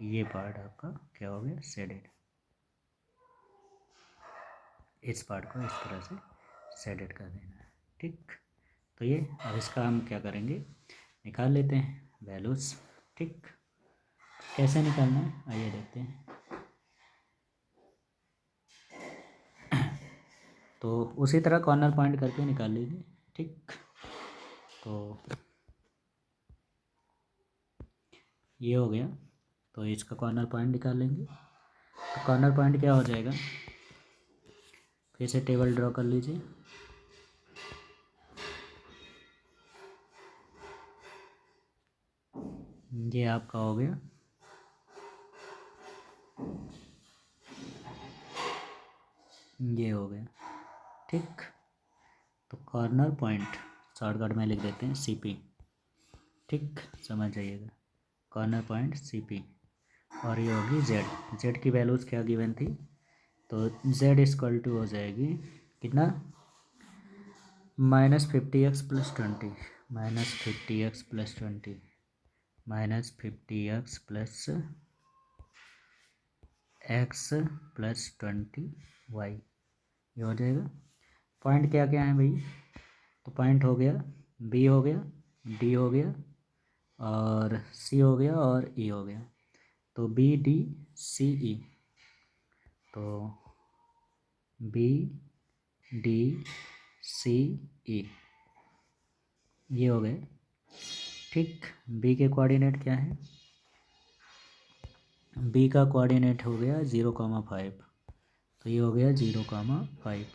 ये पार्ट आपका क्या हो गया, शेडेड। इस पार्ट को इस तरह से शेडेड कर देना है, ठीक। तो ये अब इसका हम क्या करेंगे, निकाल लेते हैं वैल्यूज़, ठीक। कैसे निकालना है आइए देखते हैं। तो उसी तरह कॉर्नर पॉइंट करके निकाल लीजिए, ठीक। तो ये हो गया, तो इसका कॉर्नर पॉइंट निकाल लेंगे। तो कॉर्नर पॉइंट क्या हो जाएगा, फिर से टेबल ड्रॉ कर लीजिए। ये आपका हो गया, ये हो गया, ठीक। तो कॉर्नर पॉइंट शॉर्टकट में लिख देते हैं CP, ठीक, समझ जाइएगा। कॉर्नर पॉइंट CP, और ये होगी जेड की वैल्यूज़ क्या गिवन थी, तो जेड इक्वल टू हो जाएगी कितना, -50x + 20, -50x + 20, -50x + 20x + 20y, ये हो जाएगा। पॉइंट क्या क्या है भाई, तो पॉइंट हो गया B हो गया, D हो गया, और C हो गया, और E हो गया। तो BDCE, तो BDCE ये हो गए, ठीक। B के कोऑर्डिनेट क्या है, B का कोऑर्डिनेट हो गया 0,5, तो ये हो गया 0,5,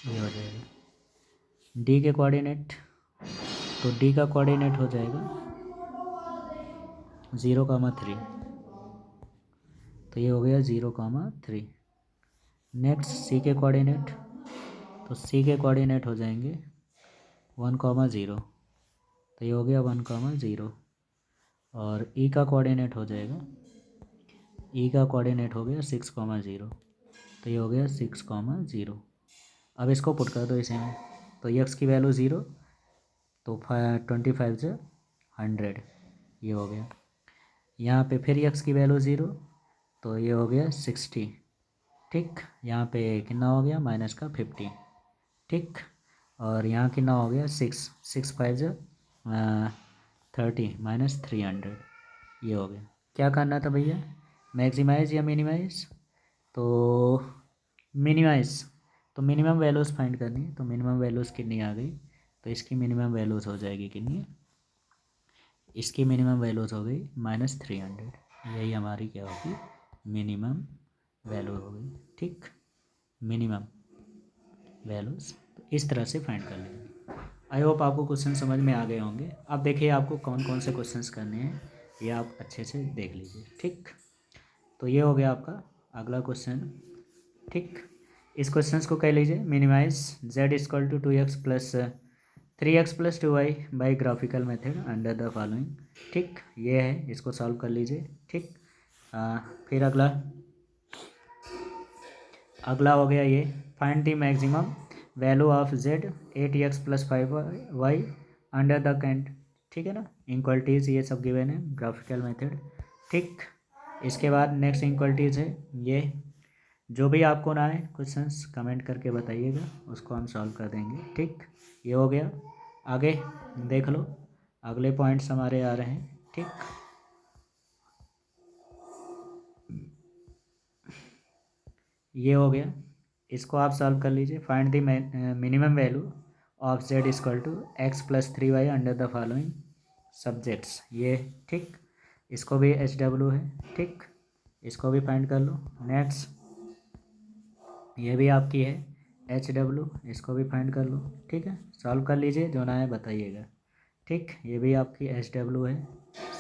ये हो जाएगा। D के कोऑर्डिनेट, तो D का कोऑर्डिनेट हो जाएगा 0,3, तो ये हो गया 0,3। नेक्स्ट C के कोऑर्डिनेट, तो C के कोऑर्डिनेट हो जाएंगे 1,0, तो ये हो गया 1,0। और E का कोऑर्डिनेट हो जाएगा, E का कोऑर्डिनेट हो गया 6,0, तो ये हो गया 6,0। अब इसको पुट कर दो इसे में, तो x की वैल्यू 0, तो 25 से 100, ये हो गया। यहाँ पे फिर x की वैल्यू 0, तो ये हो गया 60, ठीक। यहाँ पे कितना हो गया, -50, ठीक। और यहाँ कितना हो गया 6 5 से 30 -300, ये हो गया। क्या करना था भैया, मैक्सिमाइज़ या मिनिमाइज़, तो मिनिमाइज़, तो मिनिमम वैल्यूज़ फाइंड करनी है, तो मिनिमम वैल्यूज़ कितनी आ गई, तो इसकी मिनिमम वैल्यूज़ हो जाएगी कितनी, इसकी मिनिमम वैल्यूज़ हो गई -300, यही हमारी क्या होगी, मिनिमम वैल्यू हो गई, ठीक। मिनिमम वैल्यूज़ तो इस तरह से फाइंड कर लेंगे। आई होप आपको क्वेश्चन समझ में आ गए होंगे। अब देखिए आपको कौन कौन से क्वेश्चंस करने हैं, ये आप अच्छे से देख लीजिए, ठीक। तो ये हो गया आपका अगला क्वेश्चन, ठीक। इस क्वेश्चंस को कह लीजिए, minimize z equal to 2x + 3x + 2y by graphical method under the following, ठीक। ये है, इसको सॉल्व कर लीजिए, ठीक। फिर अगला हो गया ये, find the maximum value of z 8x + 5y under the कैंट, ठीक है ना, इक्वलिटीज़ ये सब गिवन है ग्राफिकल मेथड, ठीक। इसके बाद नेक्स्ट इक्वलिटीज़ है ये, जो भी आपको ना आए क्वेश्चंस कमेंट करके बताइएगा, उसको हम सॉल्व कर देंगे, ठीक। ये हो गया। आगे देख लो, अगले पॉइंट्स हमारे आ रहे हैं, ठीक। ये हो गया, इसको आप सॉल्व कर लीजिए। Find the minimum value of z equal to x + 3y under the following subjects, ये, ठीक। इसको भी HW है, ठीक। इसको भी फाइंड कर लो। नेक्स्ट ये भी आपकी है HW, इसको भी फाइंड कर लो, ठीक है। सॉल्व कर लीजिए, जो ना है बताइएगा, ठीक। ये भी आपकी HW है,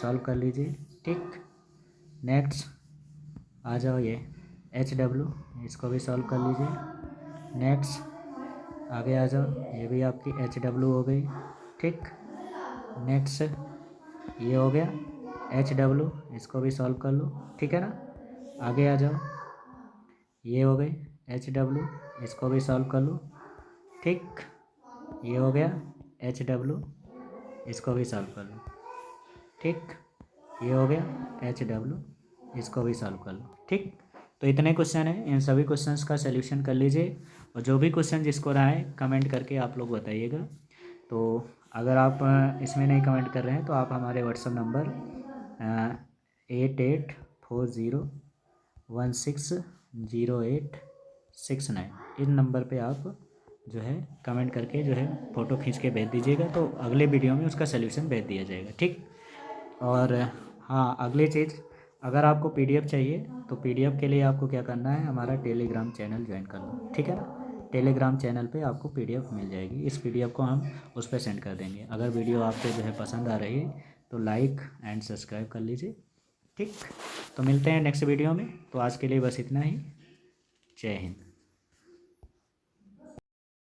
सॉल्व कर लीजिए, ठीक। नेक्स्ट आ जाओ ये HW, इसको भी सॉल्व कर लीजिए। नेक्स्ट आगे आ जाओ, ये भी आपकी HW हो गई, ठीक। नेक्स्ट ये हो गया HW, इसको भी सॉल्व कर लो, ठीक है ना। आगे आ जाओ, ये हो गई HW, इसको भी सॉल्व कर लो, ठीक। ये हो गया HW, इसको भी सॉल्व कर लो, ठीक। ये हो गया HW, इसको भी सॉल्व कर लो, ठीक। तो इतने क्वेश्चन हैं, इन सभी क्वेश्चंस का सलूशन कर लीजिए और जो भी क्वेश्चन जिसको रहा है कमेंट करके आप लोग बताइएगा। तो अगर आप इसमें नहीं कमेंट कर रहे हैं तो आप हमारे व्हाट्सएप नंबर 8840160869 इन नंबर पे आप जो है कमेंट करके जो है फ़ोटो खींच के भेज दीजिएगा, तो अगले वीडियो में उसका सलूशन भेज दिया जाएगा, ठीक। और हाँ, अगली चीज़, अगर आपको PDF चाहिए तो PDF के लिए आपको क्या करना है, हमारा टेलीग्राम चैनल ज्वाइन कर लो, ठीक है ना। टेलीग्राम चैनल पे आपको PDF मिल जाएगी, इस PDF को हम उस पर सेंड कर देंगे। अगर वीडियो आपको जो है पसंद आ रही है तो लाइक एंड सब्सक्राइब कर लीजिए, ठीक। तो मिलते हैं नेक्स्ट वीडियो में, तो आज के लिए बस इतना ही। जय हिंद।